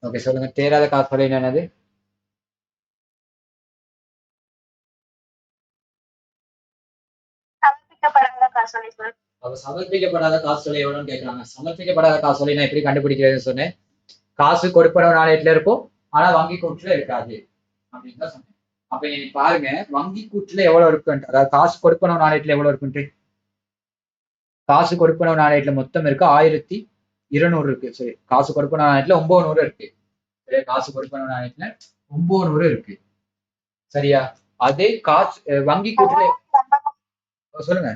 Okay சொல்லுங்க. தேராத காசோலை என்னது? சமர்ப்பிக்கப்படாத காசோலை சார். அப்ப சமர்ப்பிக்கப்படாத காசோலை எவ்வளவுன்னு கேட்கறாங்க. சமர்ப்பிக்கப்படாத காசோலை நான் எப்படி கண்டுபிடிக்கிறதுன்னு சொன்னேன். காசு கொடுப்பனவு நாணயத்துல இருக்கும், ஆனா வங்கி கூட்டுல இருக்காது அப்படின்னு தான் சொன்னேன். அப்ப நீங்க பாருங்க வங்கி கூட்டுல எவ்வளவு இருக்குன்ட்டு, அதாவது காசு கொடுப்பனவு நாணயத்துல எவ்வளவு இருக்குன்ட்டு. காசு கொடுப்பனவு நாணயத்துல மொத்தம் இருக்கு 1200 இருக்கு. சரி, காசு கொடுப்பனவு நாணயத்துல 900 இருக்கு. சரி, காசு கொடுப்பனவு நாணயத்துல 900 இருக்கு. சரியா? அதே காசு வங்கி கூட்டுல 950 சொல்லுங்க.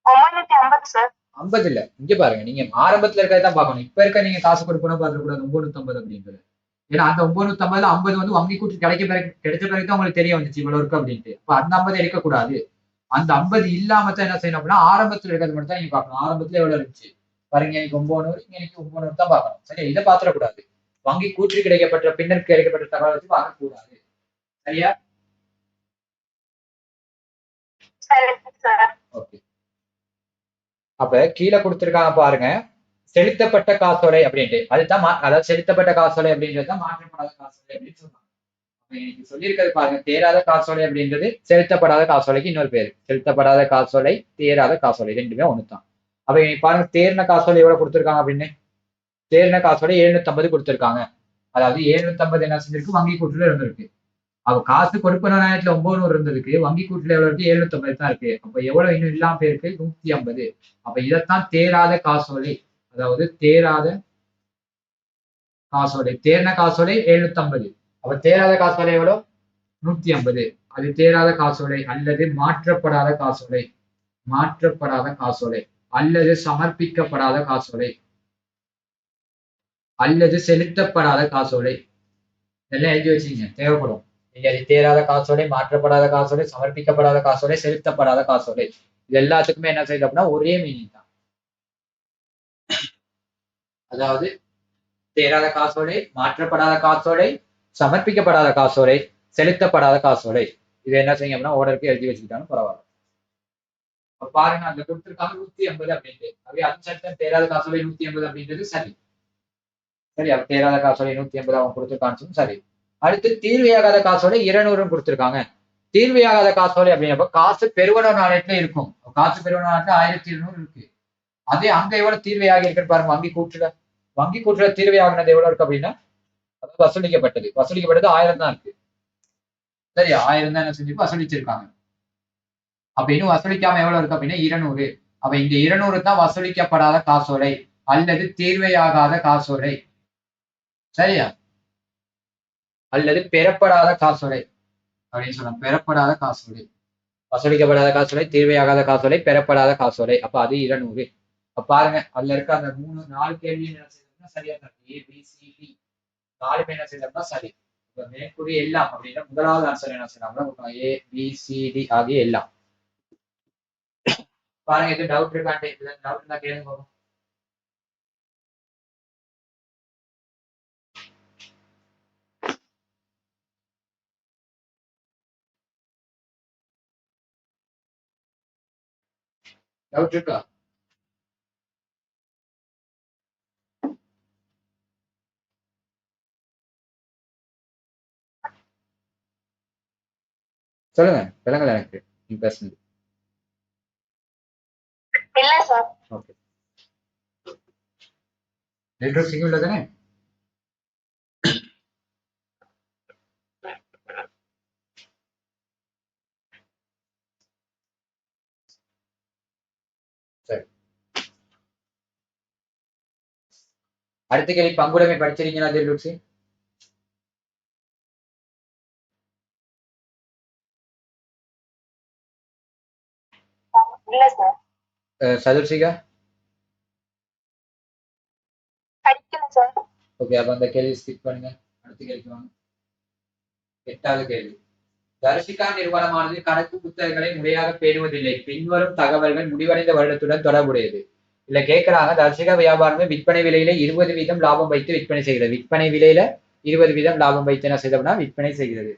950 சார். 50 இல்ல, இங்க பாருங்க, நீங்க ஆரம்பத்துல இருக்கிறதான் பார்க்கணும். இப்ப இருக்க நீங்க காசு கொடுப்பனவு பார்க்க கூடாது 950 அப்படின்றது. ஏன்னா அந்த 950ல 50 வந்து வங்கி கூட்டு கிடைச்ச பிறகு தான் உங்களுக்கு தெரிய வந்துச்சு இவ்வளவு இருக்கு அப்படின்ட்டு. அப்ப அந்த 50 எடுக்கக்கூடாது. அந்த 50 இல்லாம தான் என்ன செய்யணும் அப்படின்னா ஆரம்பத்துல இருக்கிறது மட்டும் தான் நீங்க பார்க்கணும். ஆரம்பத்துல எவ்வளவு இருந்துச்சு பாருங்க, எனக்கு 900, எனக்கு 900 தான் பார்க்கணும். சரியா? இதை பாத்திரக்கூடாது. வங்கி கூற்று கிடைக்கப்பட்ட பின்னர் கிடைக்கப்பட்ட தகவல் வச்சு பார்க்க கூடாது. சரியா? சரி சார். ஓகே. அப்ப கீழே கொடுத்திருக்காங்க பாருங்க, செலுத்தப்பட்ட காசோலை அப்படின்ட்டு. அதுதான் அதாவது செலுத்தப்பட்ட காசோலை அப்படின்றது தான் மாற்றப்படாத காசோலை அப்படின்னு சொல்றாங்க. இன்னைக்கு சொல்லியிருக்கிறது பாருங்க, தேராத காசோலை அப்படின்றது செலுத்தப்படாத காசோலைக்கு இன்னொரு பேரு. செலுத்தப்படாத காசோலை, தேராத காசோலை ரெண்டுமே ஒண்ணுதான். அப்ப இன்னைக்கு பாருங்க, தேர்ன காசோலை எவ்வளவு கொடுத்திருக்காங்க அப்படின்னு. தேர்ன காசோலை 750 கொடுத்திருக்காங்க. அதாவது 750 என்ன செஞ்சிருக்கு, வங்கி கூட்டுல இருந்திருக்கு. அவ காசு கொடுப்பன நாயத்துல 900 இருந்ததுக்கு வங்கி கூட்டுல எவ்வளவு இருக்கு, 750 தான் இருக்கு. அப்ப எவ்வளவு இன்னும் இல்லாம போயிருக்கு, 150. அப்ப இதைத்தான் தேராத காசோலை, அதாவது தேராத காசோலை. தேர்ன காசோலை 750. அப்ப தேராத காசோலை எவ்வளவு, 150. அது தேராத காசோலை அல்லது மாற்றப்படாத காசோலை. மாற்றப்படாத காசோலை அல்லது சமர்ப்பிக்கப்படாத காசோலை அல்லது செலுத்தப்படாத காசோலை. இதெல்லாம் எழுதி வச்சுங்க, தேவைப்படும். நீங்க அது தேராத காசோலை, மாற்றப்படாத காசோலை, சமர்ப்பிக்கப்படாத காசோலை, செலுத்தப்படாத காசோலை, இது எல்லாத்துக்குமே என்ன செய்யுது அப்படின்னா ஒரே மீனிங் தான். அதாவது தேராத காசோலை, மாற்றப்படாத காசோலை, சமர்ப்பிக்கப்படாத காசோலை, செலுத்தப்படாத காசோலை. இது என்ன செய்யுங்க அப்படின்னா ஓர்டருக்கு எழுதி வச்சுக்கிட்டாலும் பரவாயில்ல. பாருங்க, அந்த கொடுத்திருக்காங்க 150 அப்படின்ட்டு. அதே அன்சர்டன் தேராத காசோலை 150 அப்படின்றது சரி. சரி, அப்ப தேராத காசோலை 150 அவங்க கொடுத்திருக்கான்னு சரி. அடுத்து தீர்வையாகாத காசோலை 200 கொடுத்திருக்காங்க. தீர்வையாகாத காசோலை அப்படின்னப்ப காசு பெறுவன நாணயத்துல இருக்கும். காசு பெறுவன நாணயத்துல 1200 இருக்கு. அதே அங்க எவ்வளவு தீர்வையாக இருக்குன்னு பாருங்க. வங்கி கூட்டுல, வங்கி கூட்டுல தீர்வையாகினது எவ்வளவு இருக்கு அப்படின்னா, அதாவது வசூலிக்கப்பட்டது 1000 தான் இருக்கு. சரி, 1000 தான் என்ன செஞ்சு வசூலிச்சிருக்காங்க. அப்ப இன்னும் வசூலிக்காம எவ்வளவு இருக்கு அப்படின்னா 200. அப்ப இந்த 200 தான் வசூலிக்கப்படாத காசோலை அல்லது தீர்வையாகாத காசோலை. சரியா? அல்லது பெறப்படாத காசோலை அப்படின்னு சொல்லலாம். பெறப்படாத காசோலை, வசூலிக்கப்படாத காசோலை, தீர்வையாகாத காசோலை, பெறப்படாத காசோலை. அப்ப அது 200. அப்ப பாருங்க, அதுல இருக்க அந்த 4 கேள்வி என்ன செய்யணும்னா சரியா தான். ABCD 4 என்ன செய்யணும்னா சரி. இப்ப மேற்கூறிய எல்லாம் அப்படின்னா முதலாவது ஆன்சர் என்ன செய்யலாம், ABCD ஆகிய எல்லாம். பாருங்க, இது டவுட் இருக்கான்ட்டு, டவுட் இருந்தா கேளுங்க போகும். டவுட் இருக்கா? சொல்லுங்க, விளங்கல எனக்கு நீங்க பேசுனது. இல்ல சார். ஓகே, நெட்வொர்க் சிக்னல் தானே. சரி, அடுத்த கேள்வி. பங்குடைமை படிச்சிருக்கீங்களா தில்ருக்ஸி? இல்ல சார். சதுர்சிகா? படிக்கல சார். ஓகே, அப்ப அந்த கேள்வி ஸ்கிப் பண்ணுங்க. அடுத்த கேள்வி வாங்க. 8வது கேள்வி. தர்ஷிகா நிறுவனமானது கணக்கு புத்தகங்களை முறையாக பேணுவதில்லை. பின்வரும் தகவல்கள் முடிவடைந்த வருடத்துடன் தொடர்புடையது. இல்ல கேட்கிறாங்க, தர்ஷிகா வியாபாரமே விற்பனை விலையில 20% லாபம் வைத்து விற்பனை செய்கிறது. விற்பனை விலையில 20% லாபம் வைத்து என்ன செய்தோம்னா விற்பனை செய்கிறது.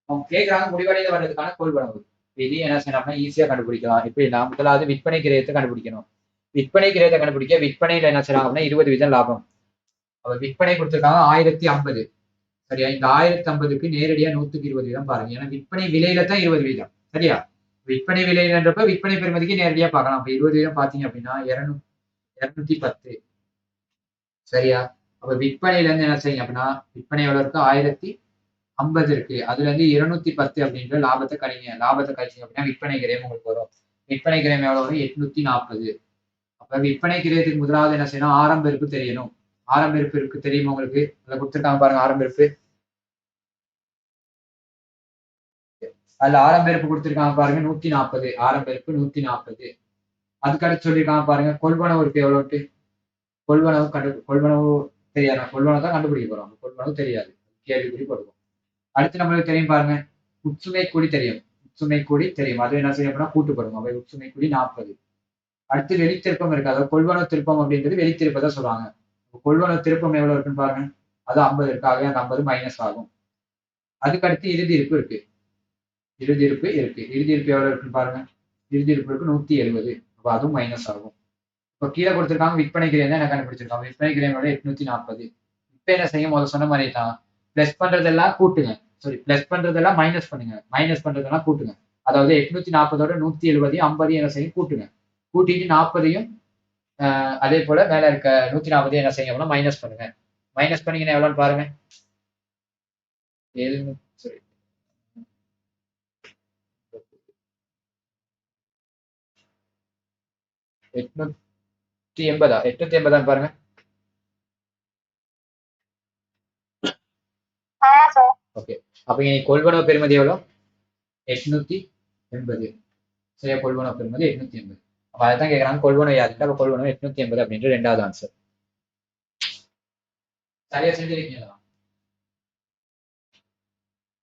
அவங்க கேட்கறாங்க முடிவடைந்த வருடத்துக்கான கொள்வனவு. இது என்ன செய்யணும்னா ஈஸியா கண்டுபிடிக்கலாம். எப்படின்னா முதலாவது விற்பனை கிரயத்தை கண்டுபிடிக்கணும். விற்பனை கிரயத்தை கண்டுபிடிக்க விற்பனையில என்ன செய்யலாம் அப்படின்னா 20% லாபம். அப்ப விற்பனை கொடுத்திருக்காங்க 1050. சரியா? இந்த 1050க்கு நேரடியா 100% பாருங்க. ஏன்னா விற்பனை விலையில தான் 20%. சரியா? விற்பனை விலைன்றப்ப விற்பனை பெறுமதிக்கு நேரடியா பார்க்கலாம். அப்ப 20% பாத்தீங்க அப்படின்னா 210. சரியா? அப்ப விற்பனையில இருந்து என்ன செய்யுங்க அப்படின்னா விற்பனை எவ்வளவு இருக்கு? 1050 இருக்கு. அதுல இருந்து 210 அப்படின்ற லாபத்தை கழிங்க. லாபத்தை கழிச்சிங்க அப்படின்னா விற்பனை கிரயம் உங்களுக்கு வரும். விற்பனை கிரயம் எவ்வளவு வரும்? 840. அப்ப விற்பனை கிரயத்துக்கு முதலாவது என்ன செய்யணும்? ஆரம்ப இருப்பு தெரியணும். ஆரம்ப இருப்பு இருக்கு தெரியுமா உங்களுக்கு? அதுல கொடுத்துருக்காங்க பாருங்க ஆரம்ப இருப்பு. அதுல ஆரம்ப இருப்பு கொடுத்திருக்காங்க பாருங்க 140. ஆரம்ப இருப்பு 140. அதுக்கு அடுத்து சொல்லியிருக்காங்க பாருங்க கொள்வனவு இருக்கு எவ்வளவு? கொள்வனவு தெரியாது. கொள்வனவு தான் கண்டுபிடிக்க போறோம். கொள்வனவு தெரியாது. கேள்விக்குறி போடுவோம். அடுத்து நம்மளுக்கு தெரியும் பாருங்க உட்சுமை கூலி தெரியும். உட்சுமை கூலி தெரியும். அது என்ன செய்யும் அப்படின்னா கூட்டுப்படும். அவை உட்சுமை கூலி 40. அடுத்து வெளித்திருப்பம் இருக்கு. அதாவது கொள்வனவு திருப்பம் அப்படின்றது வெளித்திருப்பதை சொல்லுவாங்க. கொள்வனவு திருப்பம் எவ்வளவு இருக்குன்னு பாருங்க. அது 50 இருக்கு. ஆகவே அந்த 50 மைனஸ் ஆகும். அதுக்கு அடுத்து இறுதி இருப்பு இருக்கு. இறுதி இருப்பு எவ்வளவு இருக்குன்னு பாருங்க. இறுதி இருப்பு இருக்கு 170. அப்ப அதுவும் மைனஸ் ஆகும். இப்போ கீழே கொடுத்திருக்காங்க விற்பனை கிரயம் தான் என்ன கண்டுபிடிச்சிருக்காங்க. விற்பனை கிரயம் 840. இப்ப என்ன செய்யும்? முதல்ல சொன்ன மாதிரி தான் பிளஸ் பண்றதெல்லாம் கூட்டுங்க. சாரி, பிளஸ் பண்றதெல்லாம் மைனஸ் பண்ணுங்க. மைனஸ் பண்றதெல்லாம் கூட்டுங்க. அதாவது 840ஓட 170 50 என்ன செய்யும்? கூட்டுங்க. கூட்டிட்டு 40ஐயும் அதே போல மேல இருக்க 140 என்ன செய்யுங்க அப்படின்னா மைனஸ் பண்ணுங்க. மைனஸ் பண்ணீங்கன்னா எவ்வளவுன்னு பாருங்க. 880 880 பாருங்க. ஓகே. அப்ப இனி கொள்வனவு பெறுமதி எவ்வளவு? 880. சரியா? கொள்வனவு பெறுமதி 880. அப்ப அதான் கேட்கறாங்க கொள்வனவு யாருன்னா அப்ப கொள்வனவு 880 அப்படின்ற ரெண்டாவது ஆன்சர். சரியா செஞ்சிருக்கீங்களா?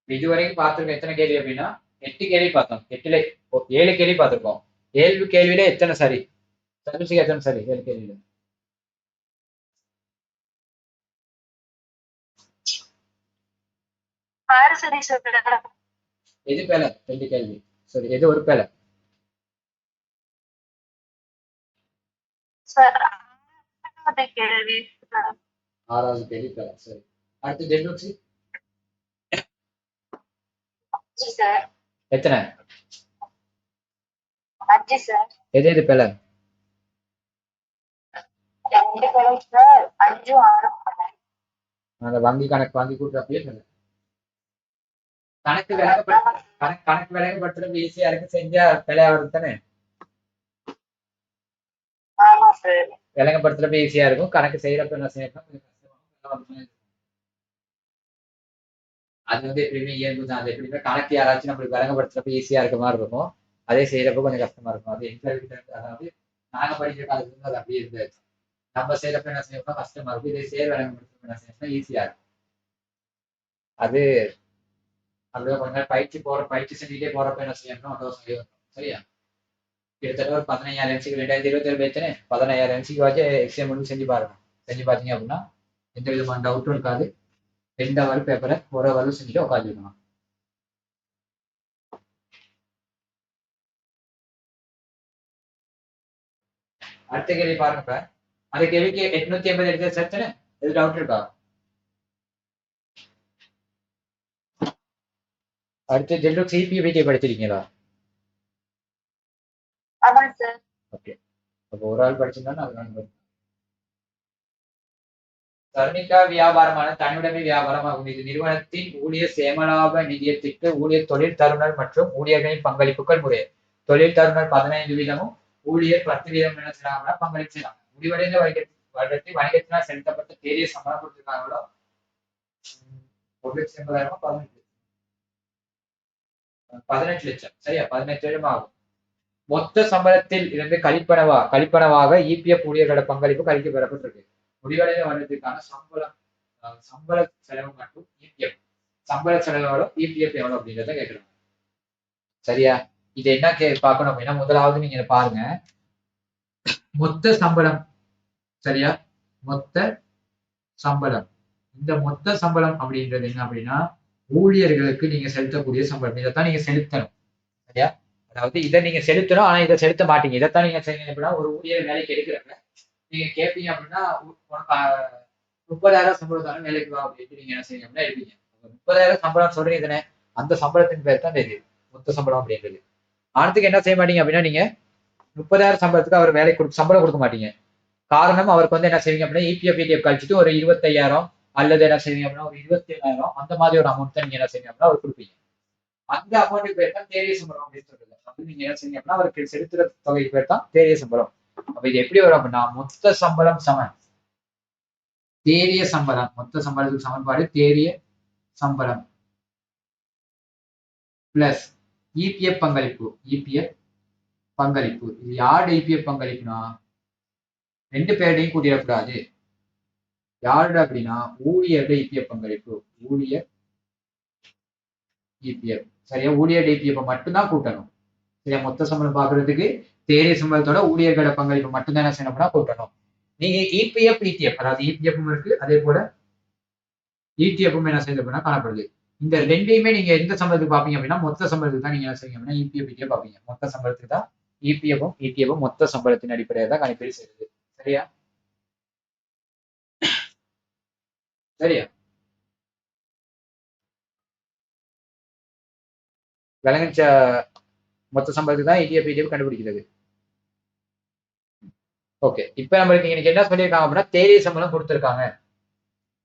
இதுவரைக்கும் பார்த்திருக்கோம் எத்தனை கேள்வி அப்படின்னா 8 கேள்வி பார்த்தோம். 7 கேள்வி பார்த்திருக்கோம். 7 கேள்வியில எத்தனை சரி? சதுர்சிக்கு எத்தனை சரி? 7 கேள்வியில 6 சரி சார். எது பேல? 2 கேள்வி. சரி, எது ஒரு பேல? சார் 6வது கேள்வி. 6வது கேள்வி பேல. சரி, அடுத்து ஜென்ரோக்ஸி சார். எத்தனை? 5 சார். எது பேல? 2 பேரும் சார். 5 6 அந்த வங்கி கணக்கு வாங்கி கூட்டுறப்பே கணக்கு விளங்கப்படுத்துறது ஈஸியா இருக்கு. செஞ்சா பிழையா வரும் தானே? ஆமா சார். விளங்கப்படுத்துறப்ப ஈஸியா இருக்கும். கணக்கு செய்யறப்ப என்ன செய்யணும்? அது எப்படியுமே இயல்பு தான். அது எப்படியுமே கணக்கு யாராச்சும் நம்மளுக்கு விளங்கப்படுத்துறப்ப ஈஸியா இருக்க மாதிரி இருக்கும். அதே செய்யறப்ப கொஞ்சம் கஷ்டமா இருக்கும். அது எங்க அதாவது நாங்க படிக்கிற காலத்துல இருந்து அது அப்படியே இருந்தது. நம்ம செய்யறப்ப என்ன செய்யணும்னா கஷ்டமா இருக்கும். இதே செய்ய விளங்கப்படுத்துறப்ப என்ன செய்யணும்னா ஈஸியா இருக்கும். அது அப்படியே கொஞ்ச நேரம் பயிற்சி செஞ்சுட்டே போறப்ப என்ன செய்யணும் அவ்வளவு செய்யணும். சரியா? கிட்டத்தட்ட ஒரு 15,000 எம்சிக்கு 2027 பேச்சுன்னு 15,000 எம்சிக்கு வச்சு எக்ஸாம் முடிவு செஞ்சு பாருங்க. செஞ்சு பார்த்தீங்க அப்படின்னா எந்த விதமான டவுட்டும் இருக்காது. 2 ஹவர் பேப்பரை ஒரு ஹவர்ல செஞ்சுட்டு உட்காந்துருக்கணும். அடுத்த கேள்வி பாருங்க. இப்ப அந்த கேள்விக்கு 880 எடுத்து சேர்த்துன்னு எது டவுட் இருக்கா? அடுத்து ஜென்ரோக் சிபிபிடி படிச்சிருக்கீங்களா? ஆமாம் சார். ஓகே. அப்போ ஒரு ஆள் படிச்சிருந்தா அது தர்ணிகா வியாபாரமான தன்னுடைமை வியாபாரமாகும். இது நிறுவனத்தின் ஊழியர் சேமலாப நிதியத்திற்கு ஊழியர் தொழில் தருணர் மற்றும் ஊழியர்களின் பங்களிப்புகள் முறை. தொழில் தருணர் 15% ஊழியர் 10% என்ன செய்யறாங்கன்னா பங்களிப்பு செய்யறாங்க. முடிவடைந்த வருடத்தில் வணிகத்தினால் செலுத்தப்பட்ட தேதிய சம்பளம் கொடுத்திருக்காங்களோ 1,80,000 18 லட்சம். சரியா? 18,000 ஆகும். மொத்த சம்பளத்தில் இருந்து கழிப்பனவாக இபிஎஃப் ஊழியர்களோட பங்களிப்பு கழிக்க பெறப்பட்டிருக்கு. முடிவடைந்த வருடத்திற்கான சம்பள செலவு மற்றும் இபிஎஃப் சம்பள செலவோட இபிஎஃப் எவ்வளவு அப்படின்றத கேட்கறாங்க. சரியா? இது என்ன பார்க்கணும் அப்படின்னா முதலாவது நீங்க பாருங்க மொத்த சம்பளம். சரியா? மொத்த சம்பளம். இந்த மொத்த சம்பளம் அப்படின்றது என்ன அப்படின்னா ஊழியர்களுக்கு நீங்க செலுத்தக்கூடிய சம்பளம். இதைத்தான் நீங்க செலுத்தணும். சரியா? அதாவது இதை நீங்க செலுத்தணும், ஆனா இதை செலுத்த மாட்டீங்க. இதைத்தான் நீங்க செய்யணும் அப்படின்னா, ஒரு ஊழியர் வேலைக்கு எடுக்கிறாங்க, நீங்க கேட்பீங்க அப்படின்னா உனக்கு 30,000 சம்பளம் தானே வேலைக்கு வா அப்படின்னு நீங்க என்ன செய்யணும் அப்படின்னா எடுப்பீங்க. 30,000 சம்பளம் சொல்றீங்க தானே, அந்த சம்பளத்தின் பேர் தான் இது மொத்த சம்பளம் அப்படின்றது. ஆனதுக்கு என்ன செய்ய மாட்டீங்க அப்படின்னா, நீங்க 30,000 சம்பளத்துக்கு அவர் வேலை சம்பளம் கொடுக்க மாட்டீங்க. காரணம் அவருக்கு வந்து என்ன செய்வீங்க அப்படின்னா இபிஎஃப் பிடிஎஃப் கழிச்சுட்டு ஒரு 25,000 அல்லது என்ன செய்வீங்க அப்படின்னா ஒரு 27,000 அந்த மாதிரி ஒரு அமௌண்ட் தான் நீங்க என்ன செய்வீங்க அப்படின்னா அவர் கொடுப்பீங்க. அந்த அமௌண்ட்டுக்கு பேர் தான் தேறிய சம்பளம் அப்படின்னு சொல்றது. அப்படி நீங்க என்ன செய்வீங்க அப்படின்னா அவருக்கு செலுத்துற தொகைக்கு பேர் தான் தேறிய சம்பளம். அப்ப இது எப்படி வரும் அப்படின்னா மொத்த சம்பளம் சமன் தேறிய சம்பளம். மொத்த சம்பளத்துக்கு சமன்பாடு தேறிய சம்பளம் பிளஸ் இபிஎஃப் பங்களிப்பு. இபிஎஃப் பங்களிப்பு இது யாரோட இபிஎஃப் பங்களிப்புனா ரெண்டு பேருடையும் கூட்டிடக்கூடாது. யாரோட அப்படின்னா ஊழியருடைய இபிஎஃப் பங்களிப்பு. ஊழியர் இபிஎஃப் சரியா, ஊழியர் இபிஎஃப் மட்டும்தான் கூட்டணும். சரியா, மொத்த சம்பளம் பாக்குறதுக்கு தேறிய சம்பளத்தோட ஊழியர்களோட பங்களிப்பு மட்டும்தான் என்ன செய்யணும்னா கூட்டணும். நீங்க இபிஎஃப் இடிஎஃப் அதாவது இபிஎஃப்பும் இருக்கு, அதே போல இடிஎஃப்பும் என்ன செய்யுது அப்படின்னா காணப்படுது. இந்த ரெண்டையுமே நீங்க எந்த சம்பளத்துக்கு பாப்பீங்க அப்படின்னா மொத்த சம்பளத்துக்கு தான் நீங்க என்ன செய்வீங்க அப்படின்னா இபிஎஃப் இடிஎஃப் பாப்பீங்க. மொத்த சம்பளத்துக்கு தான் இபிஎஃப்பும் இடிஎஃப்பும் மொத்த சம்பளத்தின் அடிப்படையில் தான் கணிப்பீடு செய்யுது. சரியா சரியா விளங்கிச்ச மொத்த சம்பளத்துக்கு தான் இடிஎஃப் இடிஎஃப் கண்டுபிடிக்கிறது. ஓகே, இப்ப நம்மளுக்கு இன்னைக்கு என்ன சொல்லியிருக்காங்க அப்படின்னா தேறிய சம்பளம் கொடுத்துருக்காங்க,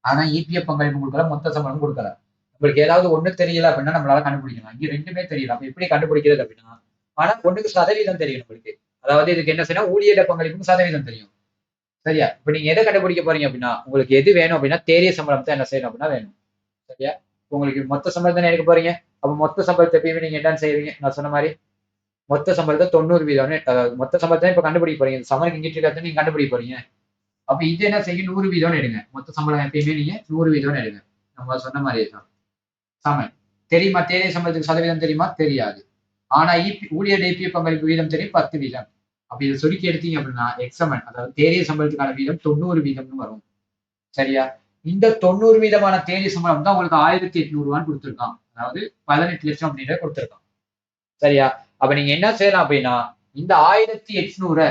ஆனா இபிஎஃப் பங்களிப்பு கொடுக்கல, மொத்த சம்பளம் கொடுக்கல. நம்மளுக்கு ஏதாவது ஒண்ணு தெரியல அப்படின்னா நம்மளால கண்டுபிடிக்கணும். இங்க ரெண்டுமே தெரியல, அப்ப எப்படி கண்டுபிடிக்கிறது அப்படின்னா ஆனா ஒண்ணுக்கு சதவீதம் தெரியும் நம்மளுக்கு. அதாவது இதுக்கு என்ன செய்யணும் ஊழியர் பங்களிப்புக்கு சதவீதம் தெரியும். சரியா, இப்ப நீங்க எதை கண்டுபிடிக்க போறீங்க அப்படின்னா உங்களுக்கு எது வேணும் அப்படின்னா தேறிய சம்பளம் தான் என்ன செய்யணும் அப்படின்னா வேணும். சரியா, உங்களுக்கு மொத்த சம்பளம் தானே எடுக்க போறீங்க. அப்ப மொத்த சம்பளத்தை எப்பயுமே நீங்க என்னன்னு செய்வீங்க, நான் சொன்ன மாதிரி மொத்த சம்பளத்தை 90%, அதாவது மொத்த சம்பளத்தை இப்ப கண்டுபிடிக்க போறீங்க. இந்த சம்பளம் இங்கிட்டு இருக்கிறத நீங்க கண்டுபிடிக்க போறீங்க. அப்ப இது என்ன செய்யும் 100% எடுங்க. மொத்த சம்பளம் எப்பயுமே நீங்க 100% எடுங்க. நம்ம சொன்ன மாதிரியே தான் சமன். தெரியுமா தேறிய சம்பளத்துக்கு சதவீதம் தெரியுமா தெரியாது, ஆனா ஊழியர் இபிஎஃப் பங்களிப்பு வீதம் தெரியும் 10%. அப்ப இதை சுருக்கி எடுத்தீங்க அப்படின்னா எக்ஸமன் அதாவது தேறிய சம்பளத்துக்கான வீதம் 90% வரும். சரியா, இந்த 90% தேறிய சம்பளம் தான் உங்களுக்கு 1,800 கொடுத்துருக்கான், அதாவது 18 லட்சம் அப்படின்றத கொடுத்துருக்கான். சரியா, அப்ப நீங்க என்ன செய்யலாம் அப்படின்னா இந்த 1,800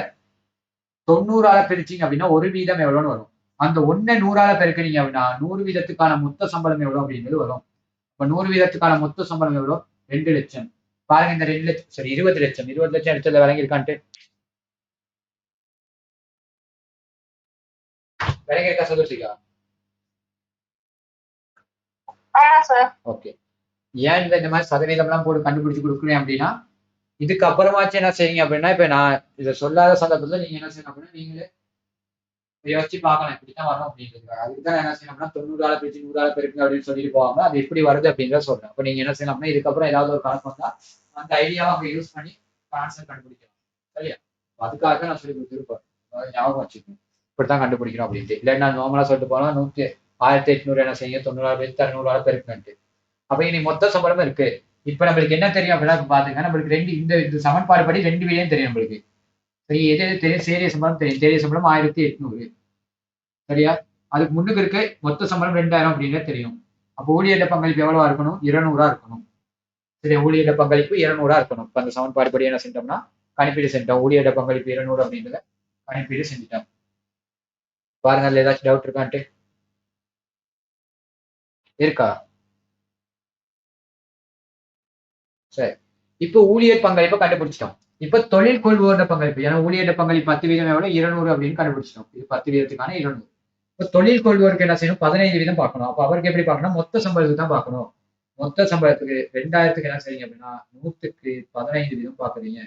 90ஆல பிரிச்சீங்க அப்படின்னா 1% எவ்வளவுன்னு வரும். அந்த 100ஆல பெருக்கினீங்க அப்படின்னா 100% மொத்த சம்பளம் எவ்வளவு அப்படின்றது வரும். இப்ப 100% மொத்த சம்பளம் எவ்வளவு 2 லட்சம். பாருங்க இந்த 2 லட்சம் சரி 20 லட்சம் 20 லட்சம் எடுத்ததுல விளங்கியிருக்கான்ட்டு விளங்கியிருக்கா சதோஷிகா? ஓகே, ஏன் இந்த மாதிரி சதவீதம் எல்லாம் போட்டு கண்டுபிடிச்சு கொடுக்குறேன் அப்படின்னா இதுக்கு அப்புறமாச்சும் என்ன செய்யுங்க அப்படின்னா இப்ப நான் இதை சொல்லாத சந்தர்ப்பத்துல நீங்க என்ன செய்யணும் அப்படின்னா நீங்களே யோசிச்சு பார்க்கலாம் இப்படித்தான் வரும் அப்படின்றது. அதுக்குதான் என்ன செய்யணும் அப்படின்னா 90ஆல பிரிச்சு 100ஆல பெருக்குங்க அப்படின்னு சொல்லிட்டு போவாங்க, அது எப்படி வருது அப்படின்றத சொல்றேன். அப்ப நீங்க என்ன செய்யணும் அப்படின்னா இதுக்கப்புறம் ஏதாவது ஒரு கணக்கு வந்தா அந்த ஐடியாவை அங்க யூஸ் பண்ணி ஆன்சர் கண்டுபிடிக்கலாம். சரியா, அதுக்காக நான் சொல்லி கொடுத்துருப்பேன், ஞாபகம் வச்சுக்கணும் இப்படித்தான் கண்டுபிடிக்கிறோம் அப்படின்ட்டு. இல்லை நான் நார்மலா சொல்லிட்டு போனா 1,800 என்ன செய்யுங்க 90ஆல பெருத்து 100ஆல பெருக்குன்ட்டு. அப்ப இனி மொத்த சம்பளமும் இருக்கு. இப்ப நம்மளுக்கு என்ன தெரியும் அப்படின்னா பாத்துங்க நம்மளுக்கு ரெண்டு இந்த சமன்பாடு படி 2 விலையும் தெரியும் நம்மளுக்கு. சரி, எது எது தெரியும் தேறிய சம்பளம் தெரியும். தேறிய சம்பளம் 1,800. சரியா, அதுக்கு முன்னுக்கு இருக்கு மொத்த சம்பளம் 2,000 அப்படின்னு தெரியும். அப்போ ஊழியர் பங்களிப்பு எவ்வளவா இருக்கணும் 200 இருக்கணும். சரி, ஊழியர் பங்களிப்பு 200 இருக்கணும். இப்ப அந்த சமன்பாடு படி என்ன செஞ்சோம்னா கணிப்பீடு செஞ்சோம். ஊழியர் பங்களிப்பு 200 அப்படின்றத கணிப்பீடு செஞ்சுட்டோம். பாருங்க அதுல ஏதாச்சும் டவுட் இருக்கான்ட்டு இருக்கா? சரி, இப்ப ஊழியர் பங்களிப்பை கண்டுபிடிச்சிட்டோம். இப்ப தொழில் கொள்வோட பங்களிப்பு, ஏன்னா ஊழியர் பங்களிப்பு 10% எவ்வளவு 200 அப்படின்னு கண்டுபிடிச்சிட்டோம். இது 10%க்கான 200. இப்ப தொழில் கொள்வோருக்கு என்ன செய்யணும் 15% பார்க்கணும். அப்ப அவருக்கு எப்படி பார்க்கணும் மொத்த சம்பளத்துக்கு தான் பார்க்கணும். மொத்த சம்பளத்துக்கு 2000க்கு என்ன செய்யுங்க அப்படின்னா 100க்கு 15% பாக்குறீங்க.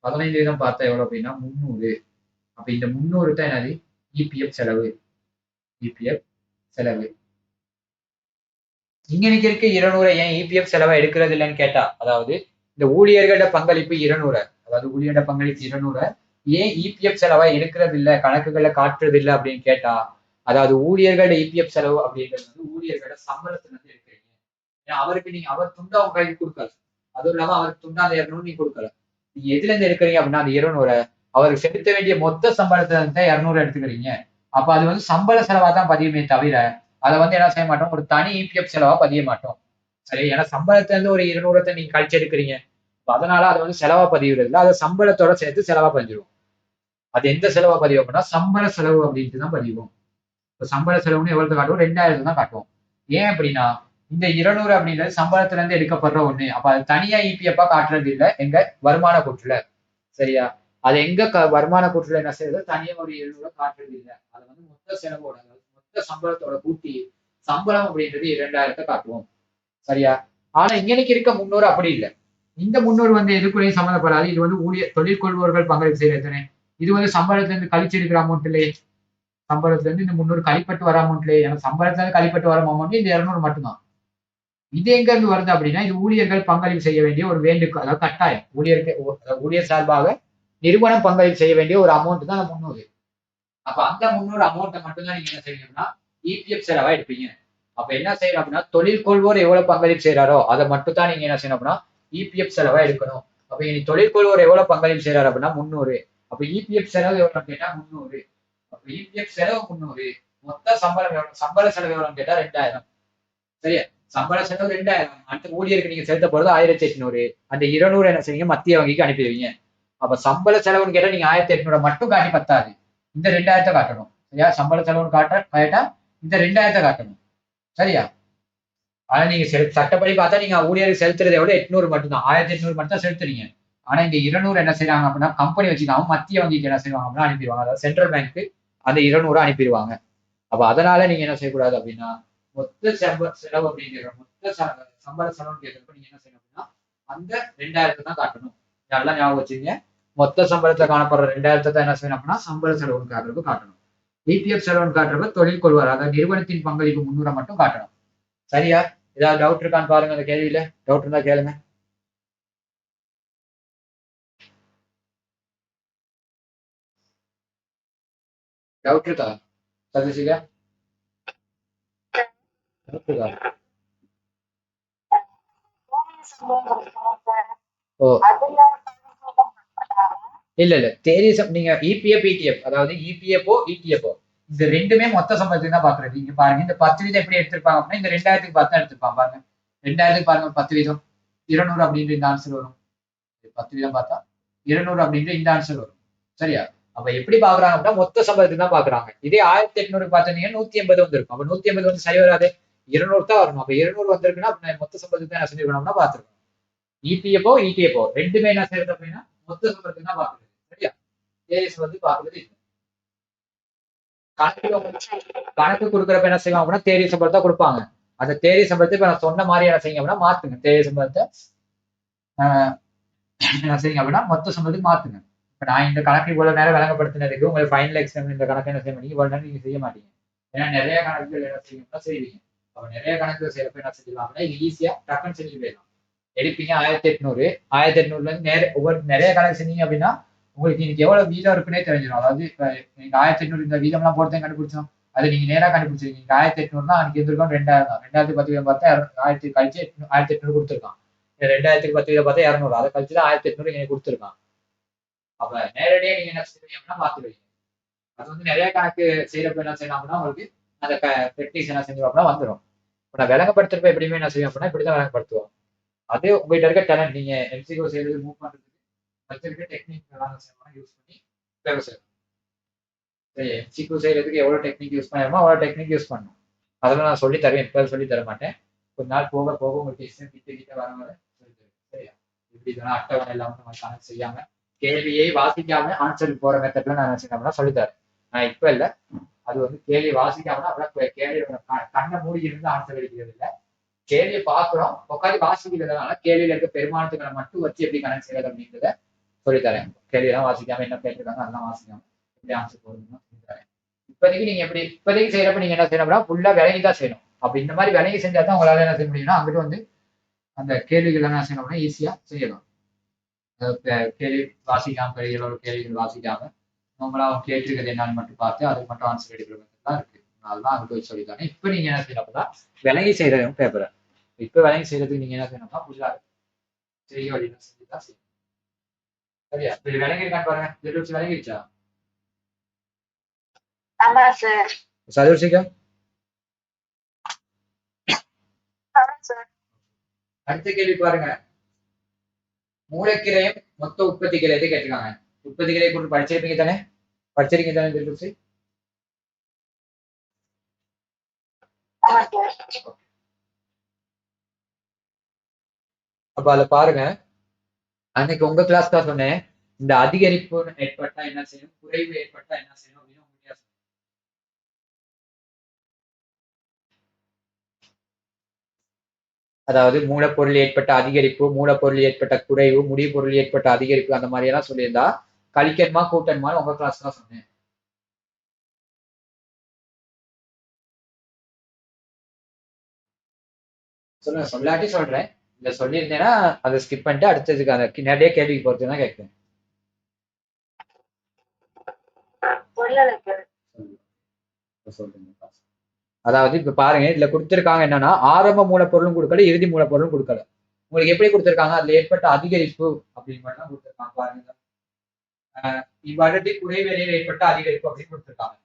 15% பார்த்தா எவ்வளவு அப்படின்னா 300. அப்ப இந்த 300 தான் என்னது இபிஎஃப் செலவு. இபிஎஃப் செலவு இங்க இருக்க 200 ஏன் இபிஎஃப் செலவை எடுக்கிறது இல்லைன்னு கேட்டா, அதாவது இந்த ஊழியர்களோட பங்களிப்பு 200, அதாவது ஊழியரோட பங்களிப்பு 200 ஏன் இபிஎஃப் செலவை எடுக்கிறது இல்லை கணக்குகளை காட்டுறது இல்லை அப்படின்னு கேட்டா, அதாவது ஊழியர்களோட இபிஎஃப் செலவு அப்படின்றது வந்து ஊழியர்களோட சம்பளத்துல இருந்து எடுக்கிறீங்க. ஏன்னா அவருக்கு நீங்க அவர் துண்டா உங்க கைக்கு கொடுக்கல, அதுவும் இல்லாம அவருக்கு துண்டா அந்த 200 நீங்க கொடுக்கல. நீங்க எதுல இருந்து எடுக்கிறீங்க அப்படின்னா அந்த 200 அவருக்கு செலுத்த வேண்டிய மொத்த சம்பளத்துல இருந்து 200 எடுத்துக்கிறீங்க. அப்ப அது வந்து சம்பள செலவா தான் பதியுமே தவிர அதை வந்து என்ன செய்ய மாட்டோம் ஒரு தனி இபிஎஃப் செலவா பதிய மாட்டோம். சரி, ஏன்னா சம்பளத்துல இருந்து ஒரு 200 நீங்க கழிச்சு எடுக்கிறீங்க. அதனால அதை வந்து செலவா பதிவிடுறது இல்லை, அதை சம்பளத்தோட சேர்த்து செலவா பதிஞ்சிருவோம். அது எந்த செலவா பதிவு அப்படின்னா சம்பள செலவு அப்படின்ட்டு தான் பதிவோம். இப்போ சம்பள செலவுன்னு எவ்வளவு காட்டுவோம், 2000 தான் காட்டுவோம். ஏன் அப்படின்னா இந்த 200 அப்படின்றது சம்பளத்துல இருந்து எடுக்கப்படுற ஒண்ணு. அப்ப அது தனியா இபிஎஃப்பா காட்டுறது இல்லை எங்க வருமான கூற்றுல. சரியா? அது எங்க வருமான கூற்றுல என்ன செய்யுது, தனியா ஒரு 700 காட்டுறது இல்லை. அதை வந்து மொத்த செலவோட மொத்த சம்பளத்தோட கூட்டி சம்பளம் அப்படின்றது 2000 காட்டுவோம். சரியா? ஆனா இங்கனைக்கு இருக்க 300 அப்படி இல்லை. இந்த 300 வந்து எதுக்குள்ளேயும் சம்மந்தப்படாது. இது வந்து தொழில் கொள்வோர்கள் பங்களிப்பு செய்யறது. இது வந்து சம்பளத்துல இருந்து கழிச்சு எடுக்கிற அமௌண்ட் இல்லையே. சம்பளத்துல இருந்து இந்த 300 கழிப்பட்டு வர அமௌண்ட் இல்லையே. ஏன்னா சம்பளத்துல இருந்து கழிப்பட்டு வர அமௌண்ட் இந்த 200 மட்டும்தான். இது எங்க இருந்து வருது அப்படின்னா இது ஊழியர்கள் பங்களிப்பு செய்ய வேண்டிய ஒரு வேண்டுகோள், அதாவது கட்டாயம். ஊழியர் சார்பாக நிறுவனம் பங்களிப்பு செய்ய வேண்டிய ஒரு அமௌண்ட் தான் 300. அப்ப அந்த 300 அமௌண்ட்டை மட்டும்தான் நீங்க என்ன செய்யணும்னா இபிஎஃப் செலவா எடுப்பீங்க. அப்ப என்ன செய்யணும் அப்படின்னா தொழில் கொள்வோர் எவ்வளவு பங்களிப்பு செய்யறாரோ அதை மட்டும் தான் நீங்க என்ன செய்யணும் அப்படின்னா இபிஎஃப் செலவா எடுக்கணும். அப்ப இனி தொழில் கொள்வோர் எவ்வளவு பங்களிப்பு செய்யறாரு அப்படின்னா 300. அப்ப இபிஎஃப் செலவு எவ்வளவு கேட்டா 300. அப்ப இபிஎஃப் செலவு 300. மொத்த சம்பளம் எவ்வளவு, சம்பள செலவு எவ்வளவுன்னு கேட்டா 2000. சரியா? சம்பள செலவு 2000. அடுத்த ஊழியருக்கு நீங்க செலுத்த போறது 1800. அந்த 200 என்ன செய்வீங்க, மத்திய வங்கிக்கு அனுப்பிடுவீங்க. அப்ப சம்பள செலவுன்னு கேட்டா நீங்க 1800 மட்டும் காட்டி பத்தாது, இந்த 2000 காட்டணும். சரியா? சம்பள செலவுன்னு கேட்டா இந்த 2000 காட்டணும். சரியா? ஆனா நீங்க சட்டப்படி பார்த்தா நீங்க ஊழியருக்கு செலுத்துறதை விட 800 மட்டும்தான், 1800 மட்டும் தான் செலுத்துறீங்க. ஆனா இங்க 200 என்ன செய்யறாங்க அப்படின்னா கம்பெனி வச்சுக்காம மத்திய வங்கிக்கு என்ன செய்வாங்க அப்படின்னா அனுப்பிடுவாங்க. அதாவது சென்ட்ரல் பேங்க்கு அந்த 200 அனுப்பிடுவாங்க. அப்ப அதனால நீங்க என்ன செய்யக்கூடாது அப்படின்னா மொத்த செலவு அப்படிங்கிற மொத்த சம்பள செலவுன்னு கேட்கறப்ப நீங்க என்ன செய்யணும் அப்படின்னா அந்த 2000 தான் காட்டணும். நல்லா ஞாபகம் வச்சுங்க. மொத்த சம்பளத்துல காணப்படுற 2000 தான் என்ன செய்யணும் அப்படின்னா சம்பள செலவுன்னு காட்டுறப்ப காட்டணும். இபிஎஃப் செலவுன்னு காட்டுறப்ப தொழில் கொள்வார், அதாவது நிறுவனத்தின் பங்களிப்பு 300 மட்டும் காட்டணும். சரியா? ஏதாவது டவுட் இருக்கான்னு பாருங்க அந்த கேள்வியில. டவுட் இருந்தா கேளுங்க. டவுட் இருக்கா சதீஷிகா? டவுட் இருக்கா? ஓ இல்ல இல்ல தேரி நீங்க இபிஎஃப் இடிஎஃப், அதாவது இபிஎஃப்ஓ இடிஎஃப்ஓ இந்த ரெண்டுமே மொத்த சம்பளத்துக்கு தான் பாக்குறது. நீங்க பாருங்க இந்த 10 வீதம் எப்படி எடுத்திருப்பாங்க அப்படின்னா இந்த 2000க்கு 10 எடுத்திருப்பாங்க பாருங்க. 2000க்கு பாருங்க 10 வீதம் 200 அப்படின்ற இந்த ஆன்சர் வரும். 10 வீதம் பார்த்தா 200 அப்படின்ற இந்த ஆன்சர் வரும். சரியா? அப்ப எப்படி பாக்குறாங்க அப்படின்னா மொத்த சம்பளத்துக்கு தான் பாக்குறாங்க. இதே 1800 பார்த்தீங்கன்னா 180 வந்திருக்கும். அப்ப 180 வந்து சரி வராது, 200 தான் வரணும். அப்ப 200 வந்திருக்குன்னா மொத்த சம்பளத்துக்கு தான் என்ன செஞ்சிருக்கணும்னா பாத்துருக்கோம். இபிஎஃப்ஓ இடிஎஃப்ஓ ரெண்டுமே என்ன செய்யறது அப்படின்னா மொத்த சம்பளத்துக்கு தான் பாக்குறது. சரியா? ஏஎஸ் வந்து பாக்குறது கணக்கு கொடுக்குறப்ப என்ன செய்வாங்க அப்படின்னா தேதி சம்பளத்தை கொடுப்பாங்க. அந்த தேதி சம்பளத்தை இப்ப நான் சொன்ன மாதிரி என்ன செய்யுங்க அப்படின்னா மாத்துங்க. தேதி சம்பளத்தை என்ன செய்யுங்க அப்படின்னா மொத்த சம்பளத்துக்கு மாத்துங்க. இப்ப நான் இந்த கணக்கு இவ்வளவு நேரம் விளங்கப்படுத்தினதுக்கு உங்களுக்கு ஃபைனல் எக்ஸாம் இந்த கணக்கு என்ன செய்ய மாட்டீங்க, இவ்வளவு நேரம் நீங்க செய்ய மாட்டீங்க. ஏன்னா நிறைய கணக்குகள் என்ன செய்யுங்கன்னா செய்வீங்க. அப்ப நிறைய கணக்கு செய்யறப்ப என்ன செஞ்சிடலாம் அப்படின்னா இது ஈஸியா டக்குன்னு செஞ்சு போயிடலாம். எடுப்பீங்க 1800. 1800ல இருந்து ஒவ்வொரு நிறைய கணக்கு செஞ்சீங்க அப்படின்னா உங்களுக்கு இன்னைக்கு எவ்வளவு வீதம் இருக்குன்னே தெரிஞ்சிடும். அதாவது இப்ப நீங்க 1800 இந்த வீதம்லாம் போட்டு கண்டுபிடிச்சோம், அது நீங்க நேரா கண்டுபிடிச்சிருக்கீங்க. 1800 அன்னைக்கு இருந்திருக்கோம் 2000 தான். 2010 வீதம் பார்த்தா 1000 கழிச்சு 1800 கொடுத்துருக்கான். 2000க்கு 10 வீதம் பார்த்தா 200, அதை கழிச்சு தான் 1800 நீங்க கொடுத்துருக்கான். அப்ப நேரடியா நீங்க என்ன செய்வீங்க அப்படின்னா பாத்துருவீங்க. அது வந்து நிறைய கணக்கு செய்யறப்ப என்ன செய்யலாம் அப்படின்னா உங்களுக்கு அந்த டெக்னிக்ஸ் என்ன செஞ்சோம் அப்படின்னா வந்துடும். இப்ப நான் விளங்கப்படுத்துறப்ப எப்படியுமே என்ன செய்வோம் அப்படின்னா இப்படிதான் விளங்கப்படுத்துவோம். அது உங்ககிட்ட இருக்க டேலண்ட், நீங்க எம்சிக்யூ செய்யறது மூவ் பண்றதுக்கு வச்சிருக்க டெக்னிக் எல்லாம் யூஸ் பண்ணி வேலை செய்யணும். சரி, எம்சிக்யூ செய்யறதுக்கு எவ்வளவு டெக்னிக் யூஸ் பண்ணணுமோ அவ்வளவு டெக்னிக் யூஸ் பண்ணணும். அதெல்லாம் நான் சொல்லி தருவேன், இப்ப சொல்லி தர மாட்டேன். கொஞ்ச நாள் போக போக உங்களுக்கு கிட்ட வர வர சொல்லி தருவேன். சரியா? இப்படி இதெல்லாம் அட்டவணை இல்லாம நம்ம கணக்கு செய்யாம கேள்வியை வாசிக்காம ஆன்சருக்கு போற மெத்தட்ல நான் நினைச்சேன் சொல்லி தரேன். நான் இப்ப இல்ல, அது வந்து கேள்வி வாசிக்காம அப்படின்னா கேள்வி கண்ணை மூடி இருந்து ஆன்சர் அடிக்கிறது இல்லை. கேள்வியை பாக்குறோம் உட்காந்து வாசிக்கிறதுனால கேள்வியில இருக்க பெருமானத்துக்களை மட்டும் வச்சு எப்படி கணக்கு செய்யறது அப்படின்றத சொல்லித்தரேன். கேள்வியெல்லாம் வாசிக்காம என்ன கேட்டிருக்காங்க அதெல்லாம் வாசிக்காம எப்படி ஆன்சர் போடுறதுன்னு சொல்லித்தரேன். இப்போதைக்கு நீங்க எப்படி இப்போதைக்கு செய்யறப்ப நீங்க என்ன செய்யணும் அப்படின்னா ஃபுல்லா விலகி தான் செய்யணும். அப்ப இந்த மாதிரி விலகி செஞ்சா தான் உங்களால என்ன செய்ய முடியும்னா அங்கிட்டு வந்து அந்த கேள்விகள் என்ன செய்யணும் அப்படின்னா ஈஸியா செய்யலாம். கேள்வி வாசிக்காம பெரிய கேள்விகள் வாசிக்காம நம்மளா அவங்க கேட்டிருக்கிறது என்னன்னு மட்டும் பார்த்து அதுக்கு மட்டும் ஆன்சர் எடுக்கிற தான் இருக்கு. அதெல்லாம் அங்க போய் சொல்லித்தானே. இப்ப நீங்க என்ன செய்யணும் அப்படின்னா விலகி செய்யறதும் பேப்பரை இப்ப விலகி செய்யறதுக்கு நீங்க என்ன செய்யணும்னா ஃபுல்லா செய்ய வழிதான் செஞ்சுதான் செய்யணும். சரியா? இப்ப இது விலகி இருக்கான்னு பாருங்க. ஜெட் விலகிடுச்சா? ஆமா சார். சதுர்சிகா ஆமா சார். அடுத்த கேள்வி பாருங்க. மூலக்கிரையும் மொத்த உற்பத்தி கிரயத்தை கேட்டிருக்காங்க. உற்பத்தி கிரையை குறித்து படிச்சிருப்பீங்க தானே? படிச்சிருக்கீங்க தானே தெரிஞ்சு? ஆமா சார். அப்ப அதுல பாருங்க, அன்னைக்கு உங்க கிளாஸ் தான் சொன்னேன், இந்த அதிகரிப்பு ஏற்பட்டா என்ன செய்யணும், குறைவு ஏற்பட்டா என்ன செய்யணும் அப்படின்னு உங்களுக்கு சொன்னேன். அதாவது மூலப்பொருள் ஏற்பட்ட அதிகரிப்பு, மூலப்பொருள் ஏற்பட்ட குறைவு, முடிபொருள் ஏற்பட்ட அதிகரிப்பு, அந்த மாதிரி எல்லாம் சொல்லியிருந்தா கழிக்கணுமா கூட்டணுமா உங்க கிளாஸ் தான் சொன்னேன். சொல்லுங்க, சொல்லாட்டி சொல்றேன். இல்ல சொல்லியிருந்தேன்னா அதை ஸ்கிப் பண்ணிட்டு அடுத்ததுக்கு அந்த நிறைய கேள்விக்கு பொறுத்து தான் கேட்கிறேன். சொல்றேன். அதாவது இப்ப பாருங்க, இதுல கொடுத்திருக்காங்க என்னன்னா ஆரம்ப மூலப்பொருளும் கொடுக்கல, இறுதி மூலப்பொருளும் கொடுக்கல. உங்களுக்கு எப்படி கொடுத்திருக்காங்க, அதுல ஏற்பட்ட அதிகரிப்பு அப்படின்னு மட்டும் தான் கொடுத்திருக்காங்க. பாருங்க, இவ்வருடத்தில் குறைவேலையில் ஏற்பட்ட அதிகரிப்பு அப்படின்னு கொடுத்திருக்காங்க.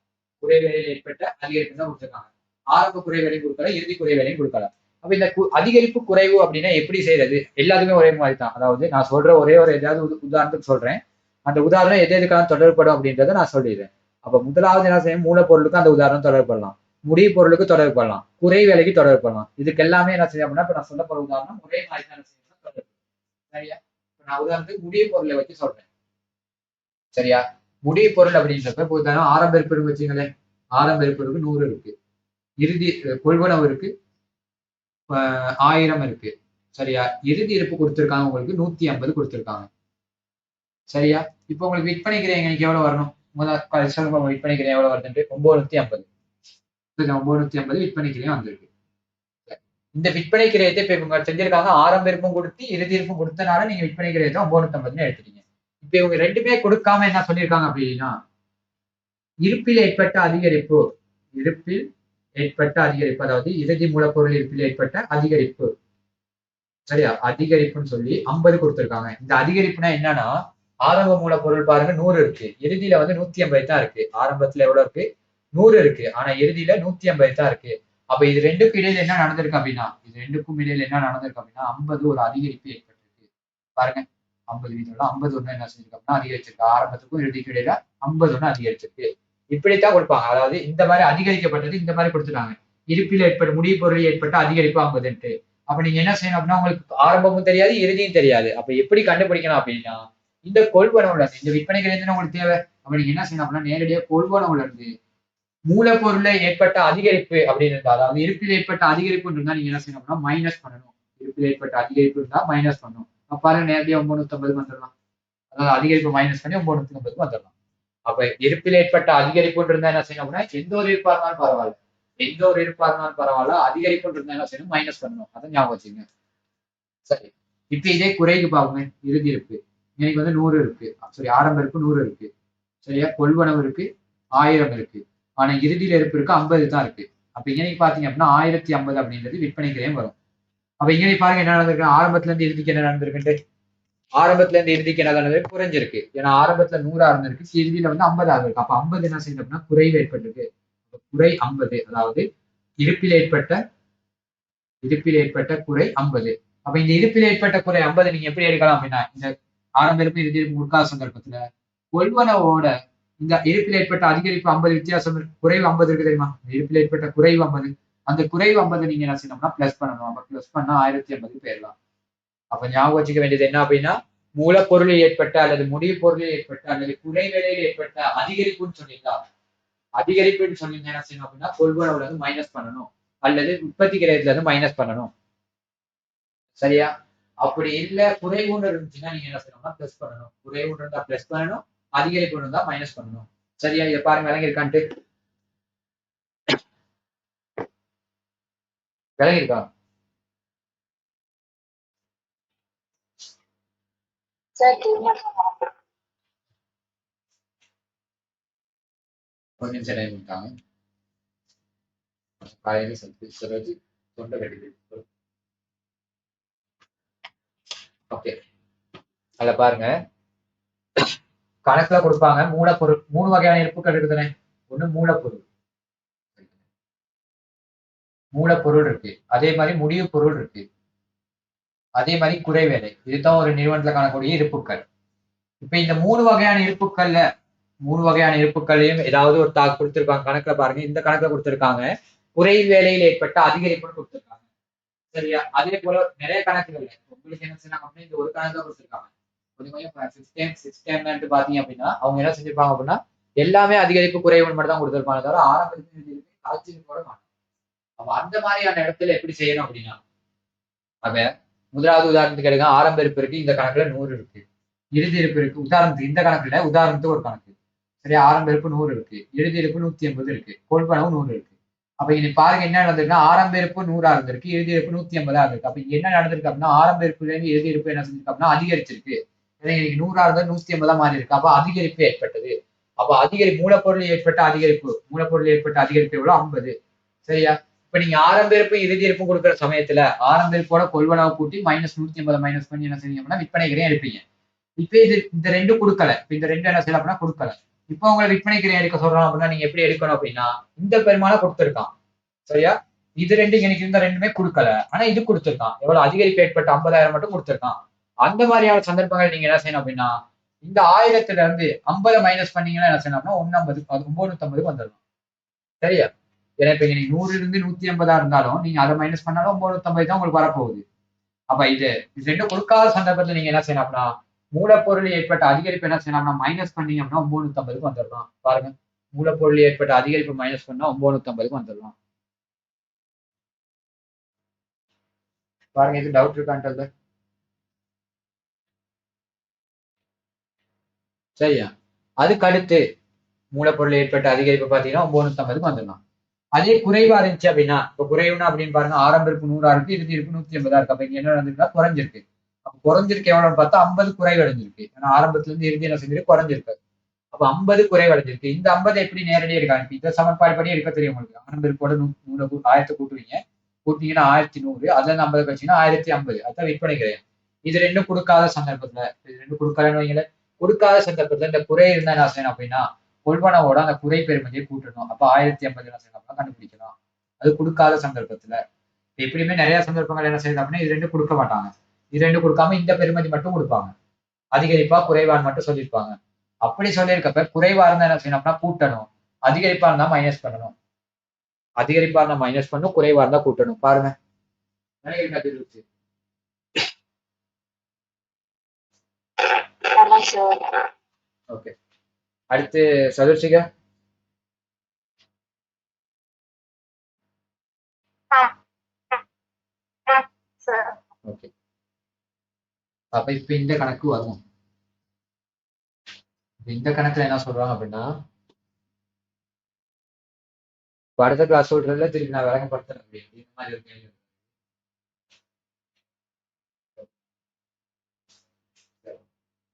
குறைவேலையில் ஏற்பட்ட அதிகரிப்பு தான் கொடுத்திருக்காங்க. ஆரம்ப குறைவேலையும் கொடுக்கல, இறுதி குறைவேலையும் கொடுக்கல. அப்ப இந்த அதிகரிப்பு குறைவு அப்படின்னா எப்படி செய்யறது? எல்லாத்துக்குமே ஒரே மாதிரி தான். அதாவது நான் சொல்ற ஒரே ஒரு ஏதாவது உதாரணத்துக்கு சொல்றேன். அந்த உதாரணம் எது எதுக்கெல்லாம் தொடர்படும் அப்படின்றத நான் சொல்லிடுறேன். அப்ப முதலாவது என்ன செய்யும், மூலப்பொருளுக்கு அந்த உதாரணம் தொடர்படலாம், முடிவு பொருளுக்கு தொடர்பு பண்ணலாம், குறை வேலைக்கு தொடர்பு பண்ணலாம். இதுக்கு எல்லாமே என்ன செய்யும் அப்படின்னா, இப்ப நான் சொல்ல போற உதாரணம் ஒரே மாதிரி தான் தொடர்பு. சரியா? இப்ப நான் உதாரணத்துக்கு முடிவு பொருளை வச்சு சொல்றேன். சரியா? முடிவு பொருள் அப்படின்றப்ப இப்போ உதாரணம் ஆரம்ப இருப்பு வச்சுங்களேன். ஆரம்ப இருப்பிற்கு 100 இருக்கு, இறுதி கொள்வனவு இருக்கு 1000 இருக்கு. சரியா? இறுதி இருப்பு கொடுத்திருக்காங்க உங்களுக்கு 150 கொடுத்திருக்காங்க. சரியா? இப்போ உங்களுக்கு விற்பனை கிரை இன்னைக்கு எவ்வளவு வரணும்? முதல் விற்பனை கிரை எவ்வளவு வருதுன்ட்டு 950. 950 விற்பனை கிரையும் வந்திருக்கு. இந்த விற்பனை கிரயத்தை இப்ப இவங்க செஞ்சிருக்காங்க, ஆரம்ப இருப்பும் கொடுத்து இறுதி இருப்பும் கொடுத்தனால நீங்க விற்பனை கிரயத்தை 950 எடுத்துட்டீங்க. இப்ப இவங்க ரெண்டுமே கொடுக்காம என்ன சொல்லியிருக்காங்க அப்படின்னா, இருப்பில் ஏற்பட்ட அதிகரிப்பு, இருப்பில் ஏற்பட்ட அதிகரிப்பு, அதாவது இறுதி மூலப்பொருள் இருப்பில் ஏற்பட்ட அதிகரிப்பு. சரியா? அதிகரிப்புன்னு சொல்லி 50 கொடுத்திருக்காங்க. இந்த அதிகரிப்புனா என்னன்னா, ஆரம்ப மூலப்பொருள் பாருங்க 100 இருக்கு, இறுதியில வந்து 150 தான் இருக்கு. ஆரம்பத்துல எவ்வளவு இருக்கு? 100 இருக்கு, ஆனா இறுதியில 150 தான் இருக்கு. அப்ப இது ரெண்டுக்கும் இடையில என்ன நடந்திருக்கு அப்படின்னா, இது ரெண்டுக்கும் இடையில என்ன நடந்திருக்கு அப்படின்னா 50 ஒரு அதிகரிப்பு ஏற்பட்டிருக்கு. பாருங்க, 50 வீதம் 50 ஒண்ணு என்ன செஞ்சிருக்கு அப்படின்னா அதிகரிச்சிருக்கு. ஆரம்பத்துக்கும் இறுதிக்கு இடையில 50 ஒண்ணு அதிகரிச்சிருக்கு. இப்படித்தான் கொடுப்பாங்க. அதாவது இந்த மாதிரி அதிகரிக்கப்பட்டது இந்த மாதிரி கொடுத்துட்டாங்க. இருப்பில் ஏற்பட்ட முடிவு பொருள் ஏற்பட்ட அதிகரிப்பு 50. அப்ப நீங்க என்ன செய்யணும் அப்படின்னா, உங்களுக்கு ஆரம்பமும் தெரியாது, இறுதியும் தெரியாது. அப்ப எப்படி கண்டுபிடிக்கணும் அப்படின்னா, இந்த கொள்வனவுல இருந்து, இந்த விற்பனை கிரயத்துல உங்களுக்கு தேவை. அப்ப நீங்க என்ன செய்யணும் அப்படின்னா, நேரடியா கொள்வனவுல இருந்து மூலப்பொருள்ல ஏற்பட்ட அதிகரிப்பு அப்படின்னு இருந்தா, அதாவது இருப்பில் ஏற்பட்ட அதிகரிப்பு இருந்தா நீங்க என்ன செய்யணும் அப்படின்னா மைனஸ் பண்ணணும். இருப்பில் ஏற்பட்ட அதிகரிப்பு இருந்தா மைனஸ் பண்ணணும். அப்ப பாருங்க, நேரடியா 950 வந்துடலாம். அதாவது அதிகரிப்பு மைனஸ் பண்ணி 950 வந்துடலாம். அப்ப இருப்பில் ஏற்பட்ட அதிகரிப்பு இருந்தா என்ன செய்யணும் அப்படின்னா, எந்த ஒரு இருப்பா இருந்தாலும் பரவாயில்ல, எந்த ஒரு இருப்பா இருந்தாலும் பரவாயில்ல, அதிகரிப்பு இருந்தா என்ன செய்யணும், மைனஸ் பண்ணணும். அதை ஞாபகம் வச்சுங்க. சரி, இப்ப இதே குறைக்கு பாருங்க. இறுதி இருப்பு எனக்கு வந்து 100 இருக்கு, சரி, ஆரம்ப இருப்பு 100 இருக்கு. சரியா? கொள்வனவு இருக்கு 1000 இருக்கு, ஆனா இறுதியில இருப்பு இருக்கு 50 தான் இருக்கு. அப்ப இன்னைக்கு பாத்தீங்க அப்படின்னா 1050 அப்படின்றது விற்பனை கிரயம் வரும். அப்ப இன்னைக்கு பாருங்க என்ன நடந்திருக்கு, ஆரம்பத்துல இருந்து இறுதிக்கு என்ன நடந்திருக்குன்ட்டு. ஆரம்பத்துல இருந்து இறுதிக்கு என்ன நடந்திருக்கு, குறைஞ்சிருக்கு. ஏன்னா ஆரம்பத்துல 100 இருந்திருக்கு, இறுதியில வந்து 50 இருக்கு. அப்ப 50 என்ன செய்யுது அப்படின்னா குறைவு ஏற்பட்டிருக்கு. குறை 50, அதாவது இருப்பில் ஏற்பட்ட குறை 50. அப்ப இந்த இருப்பில் ஏற்பட்ட குறை 50 நீங்க எப்படி எடுக்கலாம் அப்படின்னா, இந்த ஆரம்ப இருப்பு இறுதி இருப்பு முற்கால சந்தர்ப்பத்துல கொள்வனவோட இந்த இருப்பில் ஏற்பட்ட அதிகரிப்பு 50 வித்தியாசம் குறைவு 50 இருக்கு தெரியுமா? இருப்பில் ஏற்பட்ட குறைவு 50, அந்த குறைவு 50 நீங்க என்ன செய்யணும்னா பிளஸ் பண்ணணும். அப்ப பிளஸ் பண்ணா 1050 போயிடலாம். அப்ப ஞாபகம் வச்சுக்க வேண்டியது என்ன அப்படின்னா, மூலப்பொருளில் ஏற்பட்ட அல்லது முடிவு பொருளில் ஏற்பட்ட அல்லது குறைவேலையில் ஏற்பட்ட அதிகரிப்புன்னு சொல்லியிருந்தா, அதிகரிப்புன்னு சொல்லி என்ன செய்யணும் அப்படின்னா கொள்வனவுல இருந்து மைனஸ் பண்ணணும், அல்லது உற்பத்தி கிரயத்துல இருந்து மைனஸ் பண்ணணும். சரியா? அப்படி இல்ல குறைவுன்னு இருந்துச்சுன்னா நீங்க என்ன செய்யணும்னா பிளஸ் பண்ணணும். குறைவுன்னு இருந்தா பிளஸ் பண்ணணும், அதிகரிப்பு இருந்தா மைனஸ் பண்ணணும். சரியா? இதை பாருங்க, விளங்கி இருக்கான்ட்டு. விளங்கி இருக்கா? ஒரு நிமிஷம் டைம் இருக்காங்க. காலையில சொல்றது தொண்டை கட்டிட்டு. ஓகே, அதுல பாருங்க, கணக்குல கொடுப்பாங்க மூலப்பொருள் 3 வகையான இருப்புகள் இருக்குதுனே. ஒண்ணு மூலப்பொருள், மூலப்பொருள் இருக்கு, அதே மாதிரி முடிவு பொருள் இருக்கு. அதே மாதிரி குறைவேலை. இதுதான் ஒரு நிறுவனத்துல காணக்கூடிய இருப்புக்கள். இப்ப இந்த 3 வகையான இருப்புக்கள்லயும் ஏதாவது ஒரு கொடுத்திருக்காங்க. கணக்குல பாருங்க, இந்த கணக்குல கொடுத்திருக்காங்க குறை வேலையில் ஏற்பட்ட அதிகரிப்புன்னு கொடுத்திருக்காங்க. சரியா? அதே போல நிறைய கணக்குகள் உங்களுக்கு என்ன செய்யலாம் அப்படின்னா இந்த ஒரு கணக்கு கொடுத்திருக்காங்க. கொஞ்சம் சிஸ்டம் பாத்தீங்க அப்படின்னா அவங்க என்ன செஞ்சிருப்பாங்க அப்படின்னா எல்லாமே அதிகரிப்பு குறைவுன்னு மட்டும் தான் கொடுத்திருப்பாங்க, தவிர ஆரம்பத்தில் ஆச்சரியம் போட மாட்டாங்க. அப்ப அந்த மாதிரியான இடத்துல எப்படி செய்யணும் அப்படின்னா, அப்ப முதலாவது உதாரணத்துக்கு எடுங்க, ஆரம்ப இருப்பு இருக்கு, இந்த கணக்குல 100 இருக்கு. இறுதி இருப்பு இருக்கு. உதாரணத்துக்கு இந்த கணக்குல உதாரணத்துக்கு ஒரு கணக்கு. சரியா? ஆரம்ப இருப்பு 100 இருக்கு, இறுதி இருப்பு 180 இருக்கு, கொள்வனவு 100 இருக்கு. அப்ப இங்க பாருங்க என்ன நடந்திருக்குன்னா, ஆரம்ப இருப்பு 100 இருந்திருக்கு, இறுதி இருப்பு 180 இருக்கு. அப்ப என்ன நடந்திருக்கு அப்படின்னா, ஆரம்ப இருப்புல இருந்து இறுதி இருப்பு என்ன செஞ்சிருக்கு அப்படின்னா அதிகரிச்சிருக்கு. இன்னைக்கு 100 இருந்தது 180 மாறி இருக்கு. அப்ப அதிகரிப்பு ஏற்பட்டது. அப்ப மூலப்பொருள் ஏற்பட்ட அதிகரிப்பு எவ்வளவு? 50. சரியா? இப்ப நீங்க ஆரம்ப இருப்பு இறுதி இருப்பு கொடுக்குற சமயத்துல ஆரம்ப இருப்போட கொள்வனவு கூட்டி -180 மைனஸ் பண்ணி என்ன செய்யுங்க அப்படின்னா விற்பனைக்கிறேன் எடுப்பீங்க. இப்ப இந்த ரெண்டு கொடுக்கல. இப்ப இந்த ரெண்டு என்ன செய்யலாம் அப்படின்னா கொடுக்கல. இப்ப உங்களை விற்பனைக்கிறேன் எடுக்க சொல்றோம் அப்படின்னா நீங்க எப்படி எடுக்கணும் அப்படின்னா இந்த பெருமானம் கொடுத்திருக்கான். சரியா? இது ரெண்டு எனக்கு இந்த ரெண்டுமே கொடுக்கல, ஆனா இது கொடுத்திருக்கான். எவ்வளவு? அதிகரிப்பு ஏற்பட்ட 50,000 மட்டும் கொடுத்திருக்கான். அந்த மாதிரியான சந்தர்ப்பங்கள் நீங்க என்ன செய்யணும் அப்படின்னா இந்த 1000த்துல இருந்து 50 மைனஸ் பண்ணீங்கன்னா என்ன செய்யணும்னா 950 வந்துடணும். சரியா? ஏன்னா இப்ப நீங்க 100 இருந்து 180 இருந்தாலும் நீங்க அதை மைனஸ் பண்ணாலும் 950 தான் உங்களுக்கு வரப்போகுது. அப்ப இது ரெண்டும் கொடுக்காத சந்தர்ப்பத்துல நீங்க என்ன செய்யணும் அப்படின்னா மூலப்பொருள் ஏற்பட்ட அதிகரிப்பு என்ன செய்யணும்னா மைனஸ் பண்ணீங்க அப்படின்னா 950 வந்துடலாம். பாருங்க, மூலப்பொருள் ஏற்பட்ட அதிகரிப்பு மைனஸ் பண்ணா 950 வந்துடலாம். பாருங்க, இது டவுட் இருக்கான்றது. சரியா? அதுக்கு அடுத்து மூலப்பொருள் ஏற்பட்ட அதிகரிப்பு பாத்தீங்கன்னா 950 வந்துடலாம். அதே குறைவா இருந்துச்சு அப்படின்னா, இப்ப குறைவுனா அப்படின்னு பாருங்க, ஆரம்ப இருப்பு 100 இருக்கு, இறுதி இருப்பு 180 இருக்கு. அப்ப இங்க என்ன நடந்திருக்கா? குறைஞ்சிருக்கு. அப்ப குறைஞ்சிருக்கு எவ்வளவுன்னு பார்த்தா 50 குறைவடைஞ்சிருக்கு. ஏன்னா ஆரம்பத்துல இருந்து இறுதி என்ன செஞ்சிருக்கு? குறைஞ்சிருக்கு. அப்ப 50 குறைவடைஞ்சிருக்கு. இந்த 50 எப்படி நேரடியா இருக்காங்க? இந்த சமன்பாடு படி எடுக்க தெரியும் உங்களுக்கு. ஆரம்ப இருப்போட 1000 கூட்டுவீங்க, கூட்டிங்கன்னா 1100, அதுல இருந்து 50 கழிச்சீங்கன்னா 1050. அதான் விற்பனை கிரயம். இது ரெண்டும் கொடுக்காத சந்தர்ப்பத்துல, இது ரெண்டும் கொடுக்காதன்னு வைங்களேன், கொடுக்காத சந்தர்ப்பத்துல இந்த குறை இருந்தா என்ன செய்யணும் அப்படின்னா கொள்வனவோட அந்த குறை பெருமதியை கூட்டணும். அப்ப 1050 என்ன செய்யணும் கண்டுபிடிக்கலாம். அது கொடுக்காத சந்தர்ப்பத்துல. எப்படியுமே நிறைய சந்தர்ப்பங்கள் என்ன செய்யுது அப்படின்னா இது ரெண்டும் கொடுக்க மாட்டாங்க. இது ரெண்டும் கொடுக்காம இந்த பெருமதி மட்டும் கொடுப்பாங்க. அதிகரிப்பா குறைவான்னு மட்டும் சொல்லியிருப்பாங்க. அப்படி சொல்லியிருக்கப்ப குறைவா இருந்தா என்ன செய்யணும் அப்படின்னா கூட்டணும், அதிகரிப்பா இருந்தா மைனஸ் பண்ணணும். அதிகரிப்பா இருந்தா மைனஸ் பண்ணணும், குறைவா இருந்தா கூட்டணும். பாருங்க, ஓகே. அடுத்து சதுர்சிகா. ஓகே. அப்ப இப்ப இந்த கணக்கு வரும். இந்த கணக்குல என்ன சொல்றாங்க அப்படின்னா, அடுத்த கிளாஸ் சொல்றதுல திருப்பி நான் விளங்கப்படுத்துறேன். இந்த மாதிரி ஒரு கேள்வி.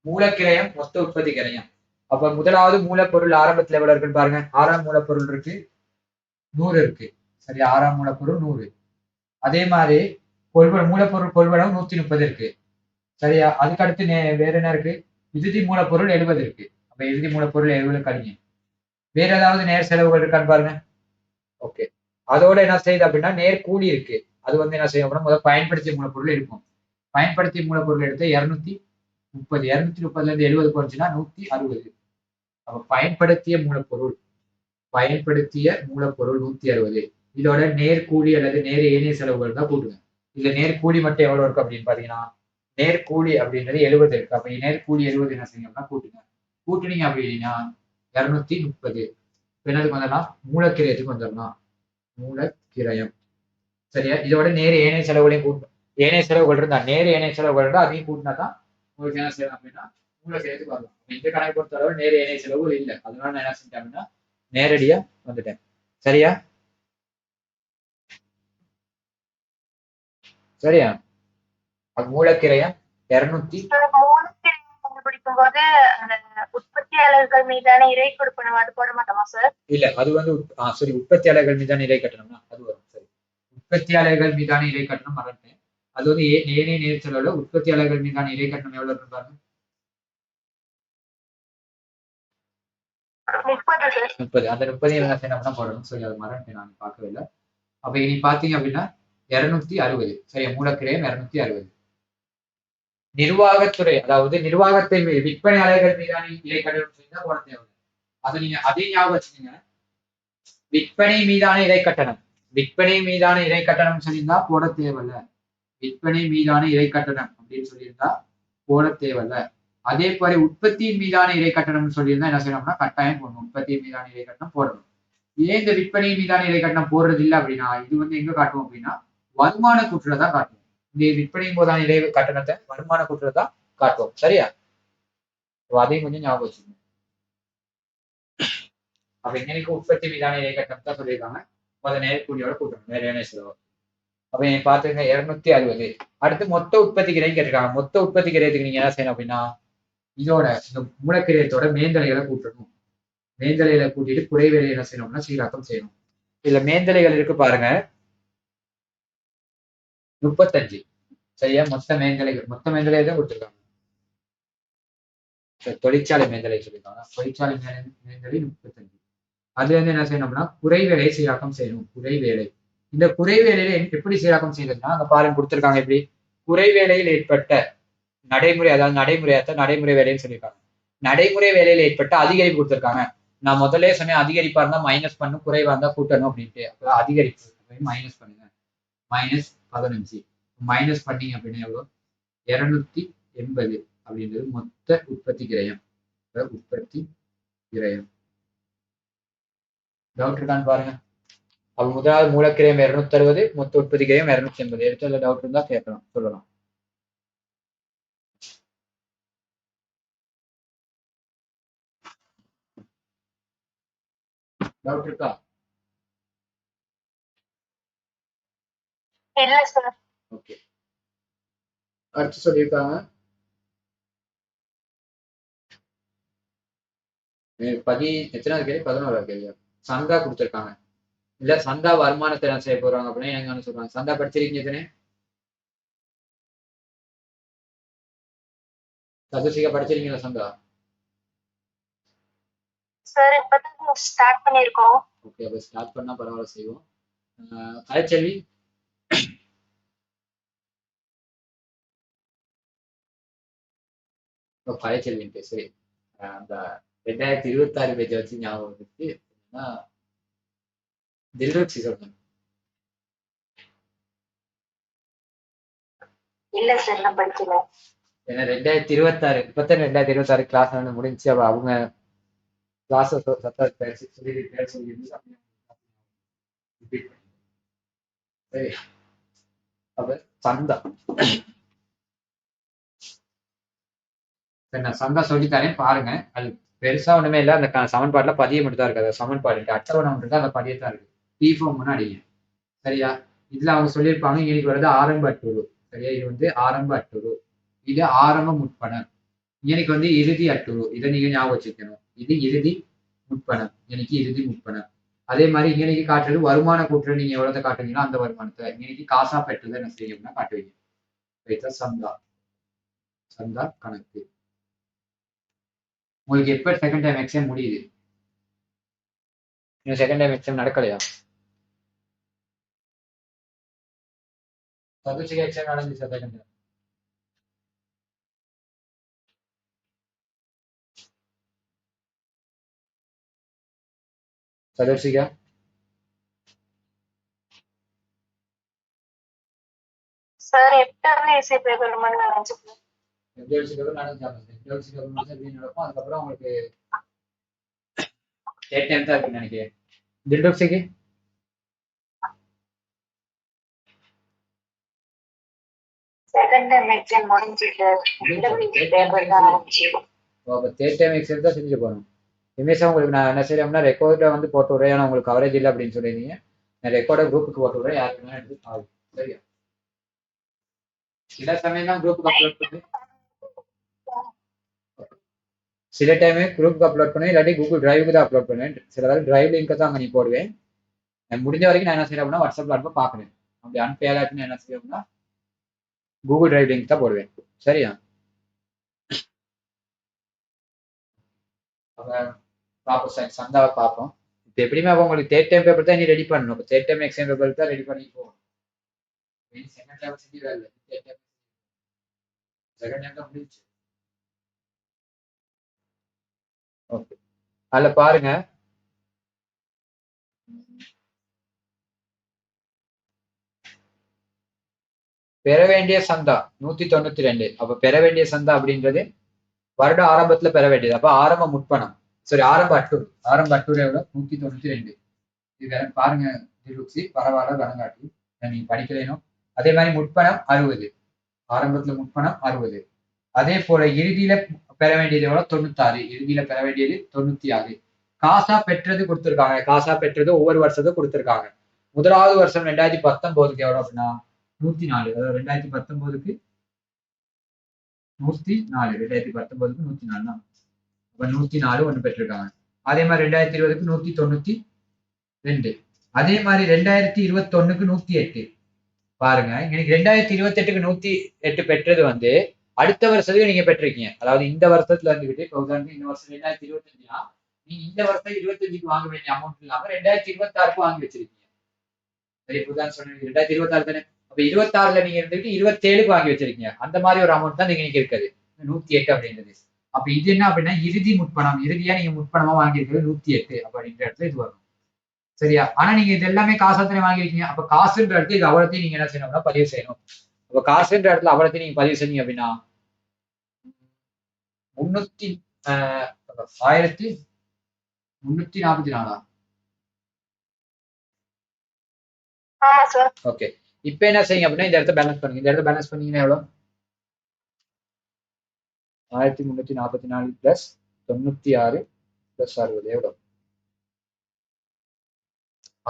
மூலக்கிரயம் மொத்த உற்பத்தி கிரயம். அப்ப முதலாவது மூலப்பொருள் ஆரம்பத்துல எவ்வளவு இருக்குன்னு பாருங்க. ஆறாம் மூலப்பொருள் இருக்கு 100 இருக்கு. சரி, ஆறாம் மூலப்பொருள் 100. அதே மாதிரி மூலப்பொருள் கொள்வனவு 130 இருக்கு. சரியா? அதுக்கு அடுத்து வேற என்ன இருக்கு? இறுதி மூலப்பொருள் 70 இருக்கு. அப்ப இறுதி மூலப்பொருள் 70 கழிங்க. வேற ஏதாவது நேர் செலவுகள் இருக்கான்னு பாருங்க. ஓகே. அதோட என்ன செய்யுது அப்படின்னா நேர் கூலி இருக்கு. அது என்ன செய்யும் அப்படின்னா முதல்ல பயன்படுத்திய மூலப்பொருள் எடுக்கும். பயன்படுத்திய மூலப்பொருள் எடுத்து 230, 230ல இருந்து 70 குறைஞ்சுன்னா 160. அப்ப பயன்படுத்திய மூலப்பொருள் 160. இதோட நேர்கூலி அல்லது நேர் ஏனைய செலவுகள் தான் கூட்டுங்க. இதுல நேர்கூலி மட்டும் எவ்வளவு இருக்கு அப்படின்னு பாத்தீங்கன்னா நேர்கூலி அப்படின்றது 70 இருக்கு. அப்ப நேர்கூலி 70 என்ன செய்யுங்கன்னா கூட்டுங்க. கூட்டுனீங்க அப்படின்னா 230. என்னதுக்கு வந்துடலாம்? மூலக்கிரயத்துக்கு வந்துடலாம். மூலக்கிரயம். சரியா? இதோட நேர் ஏனைய செலவுகளையும் கூட்டணும். ஏனைய செலவுகள் இருந்தா நேர் ஏனைய செலவுகள் இருந்தா அதையும் கூட்டினா தான் உங்களுக்கு என்ன செய்யலாம் அப்படின்னா மூலக்கிரயத்துக்கு வரலாம். இந்த கணக்கு பொறுத்த அளவு நேர் ஏனைய செலவுகள் இல்லை. அதனால நான் என்ன செஞ்சேன் அப்படின்னா நேரடியா வந்துட்டேன். சரியா? சரியா? மூலக்கிரயம் 200. கண்டுபிடிக்கும் போது அந்த உற்பத்தியாளர்கள் மீதான இறை கொடுப்பனவு அது போட மாட்டோமா சார்? இல்ல, அது சரி, உற்பத்தியாளர்கள் மீதான இறை கட்டணம்னா அது வரும். சரி, உற்பத்தியாளர்கள் மீதான இறை கட்டணம் மறந்துட்டேன். அது ஏனைய நேர் செலவுல உற்பத்தியாளர்கள் மீதான இறை கட்டணம் எவ்வளவு இருக்கு பாருங்க. 30. அந்த 30 என்ன போடணும். சரி, அது மறந்துட்டேன், நான் பார்க்கவே இல்லை. அப்ப இனி பாத்தீங்க அப்படின்னா 260. சரியா? மூலக்கிரயம் 260. நிர்வாகத்துறை, அதாவது நிர்வாகத்தை விற்பனையாளர்கள் மீதான இறை கட்டணம் செய்தா போட தேவையில்லை. அதை நீங்க அதே ஞாபகம் வச்சுக்கோங்க. விற்பனை மீதான இறை கட்டணம், விற்பனை மீதான இறை கட்டணம் சொல்லியிருந்தா போட தேவையில்ல. விற்பனை மீதான இறை கட்டணம் அப்படின்னு சொல்லியிருந்தா போட தேவையில்ல. அதே போல உற்பத்தியின் மீதான இறை கட்டணம் சொல்லியிருந்தா என்ன செய்யணும்னா கட்டாயம் போடணும். உற்பத்தியின் மீதான இறை கட்டணம் போடணும். ஏன் இந்த விற்பனை மீதான இறை கட்டணம் போடுறது இல்லை அப்படின்னா, இது வந்து எங்க காட்டுவோம் அப்படின்னா வருமான கூற்றுல தான் காட்டுவோம். இந்த விற்பனை போதான இறை கட்டணத்தை வருமான கூற்றுல தான் காட்டுவோம். சரியா? அதையும் கொஞ்சம் ஞாபகம் வச்சுக்கணும். அப்ப இன்னைக்கு உற்பத்தி மீதான இறை கட்டணம் தான் சொல்லியிருக்காங்க. முதல் நேர்கூலியோட கூட்டணும், நேரடியான செலவு. அப்ப நீங்க பாத்துங்க 260. அடுத்து மொத்த உற்பத்தி கிரை கேட்டிருக்காங்க. மொத்த உற்பத்தி கிரயத்துக்கு நீங்க என்ன செய்யணும் அப்படின்னா இதோட இந்த மூலக்கிரயத்தோட மேந்தலைகளை கூட்டணும். மேந்தலைகளை கூட்டிட்டு குறைவேலை என்ன செய்யணும்னா சீராக்கம் செய்யணும். இதுல மேந்தலைகள் இருக்கு பாருங்க 35. சரியா? மொத்த மேந்தலைகள் தான் கொடுத்துருக்காங்க. தொழிற்சாலை மேந்தலை சொல்லியிருக்காங்க. தொழிற்சாலை மேந்தலை 35. அதுல இருந்து என்ன செய்யணும்னா குறைவேலை சீராக்கம் செய்யணும். குறைவேலை, இந்த குறைவேலையில எப்படி சீராக்கம் செய்யறதுன்னா அங்க பாருங்க கொடுத்திருக்காங்க. எப்படி குறைவேலையில் ஏற்பட்ட நடைமுறை, அதாவது நடைமுறை வேலைன்னு சொல்லியிருக்காங்க. நடைமுறை வேலையில ஏற்பட்ட அதிகரிப்பு கொடுத்திருக்காங்க. நான் முதல்ல சொன்னேன் அதிகரிப்பா இருந்தா மைனஸ் பண்ணும், குறைவா இருந்தா கூட்டணும் அப்படின்ட்டு. அப்ப அதிகரிப்பு மைனஸ் பண்ணுங்க. -15 மைனஸ் பண்ணீங்க அப்படின்னா எவ்வளவு? 280 அப்படின்றது மொத்த உற்பத்தி கிரயம். உற்பத்தி கிரயம் டவுட் இருக்கான்னு பாருங்க. அப்ப முதலாவது மூலக்கிரயம் 260, மொத்த உற்பத்தி கிரயம் 280. எடுத்துல டவுட் இருந்தா கேட்கலாம், சொல்லலாம். டவுட் இருக்கா? இல்ல சார். ஓகே, அடுத்து சொல்லியிருக்காங்க எத்தனாவது கேள்வி? 11வது கேள்வி. சந்தா கொடுத்திருக்காங்க. இல்ல சந்தா வருமானத்தை என்ன செய்ய போறாங்க அப்படின்னா எங்க சொல்றாங்க. சந்தா படிச்சிருக்கீங்க எத்தனை? சதுசிகா படிச்சிருக்கீங்களா சந்தா? சார் இப்பதான் ஸ்டார்ட் பண்ணிருக்கோம். ஓகே, அப்ப ஸ்டார்ட் பண்ணா பரவாயில்ல, செய்வோம். கலைச்செல்வி கலைச்செல்வின்ட்டு சரி. அந்த 2026 பேஜை வச்சு ஞாபகம் இருக்கு. தில்ருக்ஷி சொல்றேன். இல்ல சார் நான் படிக்கல. ஏன்னா 2026 இப்பதான் 2026 கிளாஸ் வந்து முடிஞ்சு. அப்ப அவங்க கிளாஸ் சரி. அப்ப சந்தா நான் சந்தா சொல்லித்தரேன் பாருங்க. அது பெருசா ஒண்ணுமே இல்லை. அந்த சமன்பாட்டுல பதியம் மட்டும் தான் இருக்கு. சமன்பாடு அட்டவணை ஒன்று இருக்கு, அந்த பதியத்தான் இருக்கு. T4 அடிங்க. சரியா? இதுல அவங்க சொல்லியிருப்பாங்க இன்னைக்கு வருது ஆரம்ப அட்டுரு. சரியா? இது வந்து ஆரம்ப அட்டுரு, இது ஆரம்ப முற்பணம். எனக்கு வந்து இறுதி அட்டுரு. இதை நீங்க ஞாபகம் வச்சுக்கணும். இது இறுதி முற்பணம், எனக்கு இறுதி முற்பணம். அதே மாதிரி இன்னைக்கு காட்டுறது வருமான கூற்று. நீங்க எவ்வளவு காட்டுவீங்களோ அந்த வருமானத்தை இன்னைக்கு காசா பெற்றதை என்ன செய்யணும்னா காட்டுவீங்க. சந்தா, சந்தா கணக்கு. உங்களுக்கு எப்ப செகண்ட் டைம் எக்ஸாம் முடியுது? இன்னும் செகண்ட் டைம் எக்ஸாம் நடக்கலையா? சதுசிகா எக்ஸாம் நடந்துச்சு செகண்ட் டைம். சதுசிகா சார் 8வது இசை பேப்பர் நடந்துச்சு. நடக்கும். அதுக்கப்புறம் உங்களுக்கு தான் இருக்குன்னு நினைக்கிறேன். தில்ருக்ஷிக்கு செகண்ட் டைம் எக்ஸாம் முடிஞ்சிட்டு பேப்பர் தான் ஆரம்பிச்சு. அப்ப தேர்ட் டைம் எக்ஸாம் தான் செஞ்சு போகணும். இமேஷா உங்களுக்கு நான் என்ன செய்யறேன்னா ரெக்கார்டை வந்து போட்டு விடுறேன். ஏன்னா உங்களுக்கு கவரேஜ் இல்லை அப்படின்னு சொல்லியிருந்தீங்க. நான் ரெக்கார்டை குரூப்புக்கு போட்டு விடுறேன். யாருக்கு வேணா எடுத்து ஆகும். சரியா? சில சமயம் தான் குரூப்புக்கு அப்லோட் பண்ணி, சில டைமே குரூப்புக்கு அப்லோட் பண்ணி, இல்லாட்டி கூகுள் டிரைவுக்கு தான் அப்லோட் பண்ணுவேன். சில வேலை டிரைவ் லிங்க் தான் அங்கே நீ போடுவேன். முடிஞ்ச வரைக்கும் நான் என்ன செய்யறேன் அப்படின்னா வாட்ஸ்அப்ல அனுப்ப பார்க்குறேன். அப்படி அனுப்பியாச்சுன்னு என்ன செய்யணும்னா கூகுள் டிரைவ் லிங்க் தான் போடுவேன். சரியா? பார்ப்போம் சார், சந்தாவை பார்ப்போம். இப்போ எப்படியுமே அப்போ உங்களுக்கு தேர்ட் டைம் பேப்பர் தான் நீ ரெடி பண்ணணும். இப்போ தேர்ட் டைம் எக்ஸாம் பேப்பர் தான் ரெடி பண்ணி போகணும். செகண்ட் டைம் செஞ்சு வேலை. செகண்ட் டைம் தான் முடிச்சு. ஓகே, அதுல பாருங்க பெற வேண்டிய சந்தா 192. அப்ப பெற வேண்டிய சந்தா அப்படின்றது வருட ஆரம்பத்துல பெற வேண்டியது. அப்ப ஆரம்ப முற்பணம், சரி ஆரம்ப அட்டூர், ஆரம்ப அட்டூர் எவ்வளவு 192. இது பாருங்க திருச்சி பரவாயில்ல கணங்காட்டி நீங்க படிக்கலைனும். அதே மாதிரி முற்பணம் 60, ஆரம்பத்துல முற்பணம் 60. அதே போல இறுதியில பெற வேண்டியது எவ்வளவு 96, இறுதியில பெற வேண்டியது 96. காசா பெற்றது கொடுத்திருக்காங்க, காசா பெற்றது ஒவ்வொரு வருஷத்துக்கும் கொடுத்திருக்காங்க. முதலாவது வருஷம் 2019க்கு எவ்வளவு அப்படின்னா 104, அதாவது 2019க்கு 104, 2019க்கு 104 தான். அப்ப 104 ஒண்ணு பெற்றிருக்காங்க. அதே மாதிரி 2020க்கு 192. அதே மாதிரி 2021க்கு 108. பாருங்க இன்னைக்கு 2028க்கு 108 பெற்றது வந்து அடுத்த வருஷத்துக்கு நீங்க பெற்றிருக்கீங்க. அதாவது இந்த வருஷத்துல இருந்துகிட்டு இப்ப உதாரணத்துக்கு இந்த வருஷம் 2025னா நீங்க இந்த வருஷம் 25க்கு வாங்க வேண்டிய அமௌண்ட் இல்லாம 2026க்கு வாங்கி வச்சிருக்கீங்க. சரி, இப்பதான் சொன்னீங்க 2026 தானே. அப்ப 26ல நீங்க இருந்துட்டு 27க்கு வாங்கி வச்சிருக்கீங்க. அந்த மாதிரி ஒரு அமௌண்ட் தான் நீங்க இன்னைக்கு இருக்குது 108 அப்படின்றது. அப்ப இது என்ன அப்படின்னா இறுதி முற்பணம், இறுதியா நீங்க முற்பணமா வாங்கியிருக்கிறது 108 அப்படின்ற இடத்துல இது வரும். சரியா? ஆனா நீங்க இது எல்லாமே காசாத்தானே வாங்கிருக்கீங்க. அப்ப காசுன்ற இடத்துல இது அவ்வளோத்தையும் நீங்க என்ன செய்யணும்னா பதிவு செய்யணும். அப்ப காசுன்ற இடத்துல அவ்வளோத்தையும் நீங்க பதிவு செஞ்சீங்க அப்படின்னா 1344. ஆமா சார். ஓகே, இப்ப என்ன செய்யுங்க அப்படின்னா இந்த இடத்த பேலன்ஸ் பண்ணுங்க. இந்த இடத்த பேலன்ஸ் பண்ணீங்கன்னா எவ்வளவு 1344 பிளஸ் 96 பிளஸ் 60 எவ்வளவு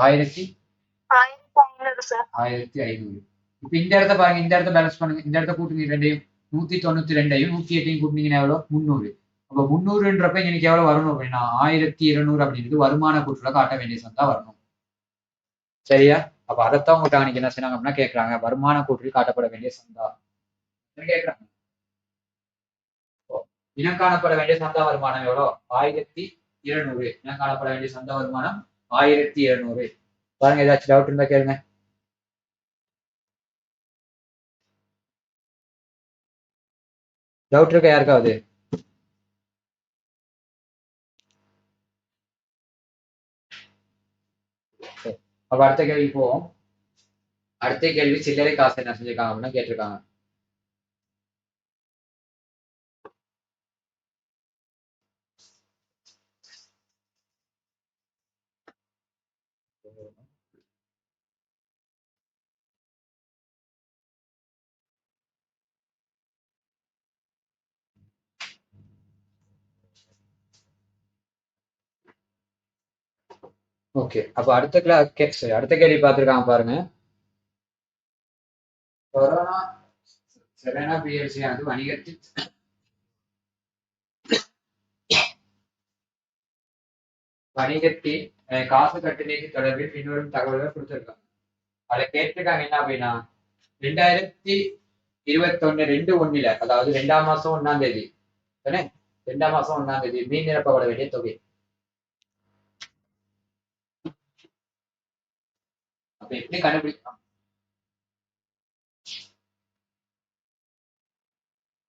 1500 சார். 1500. இப்ப இந்த இடத்த பாருங்க, இந்த இடத்த பேலன்ஸ் பண்ணுங்க. இந்த இடத்த கூட்டுங்க, ரெண்டையும் 192யும் 108யும் கூட்டினீங்கன்னா எவ்வளவு 300. அப்ப 300ன்றப்ப எனக்கு எவ்வளவு வரணும் அப்படின்னா 1200 அப்படின்றது வருமான கூற்றுல காட்ட வேண்டிய சந்தா வரணும். சரியா? அப்ப அதைத்தான் உங்கள்கிட்ட அன்னைக்கு என்ன செய்யறாங்க அப்படின்னா கேட்கறாங்க, வருமான கூற்றில் காட்டப்பட வேண்டிய சந்தா கேட்கறாங்க. இனம் காணப்பட வேண்டிய சந்தா வருமானம் எவ்வளவு 1200. இனம் காணப்பட வேண்டிய சந்தா வருமானம் 1200. பாருங்க, ஏதாச்சும் டவுட் இருந்தா கேளுங்க. டவுட் இருக்கா யாருக்காவது? அப்ப அடுத்த கேள்வி போவோம். அடுத்த கேள்வி சில்லறை காசு என்ன செஞ்சிருக்காங்க அப்படின்னா கேட்டிருக்காங்க. ஓகே, அப்ப அடுத்த கேள்வி பார்த்திருக்காங்க பாருங்க. கொரோனா செரேனா பிஎல்சி ஆனது வணிகத்தின் காசு கட்டளைக்கு தொடர்பில் பின்வரும் தகவல்கள் கொடுத்திருக்காங்க. அதை கேட்டிருக்காங்க என்ன அப்படின்னா 2021 2/1, அதாவது 2ஆம் மாசம் 1ஆம் தேதி தானே, 2ஆம் மாசம் 1ஆம் தேதி மீன் நிரப்பப்பட வேண்டிய தொகை. அப்ப எப்படி கண்டுபிடிக்கலாம்?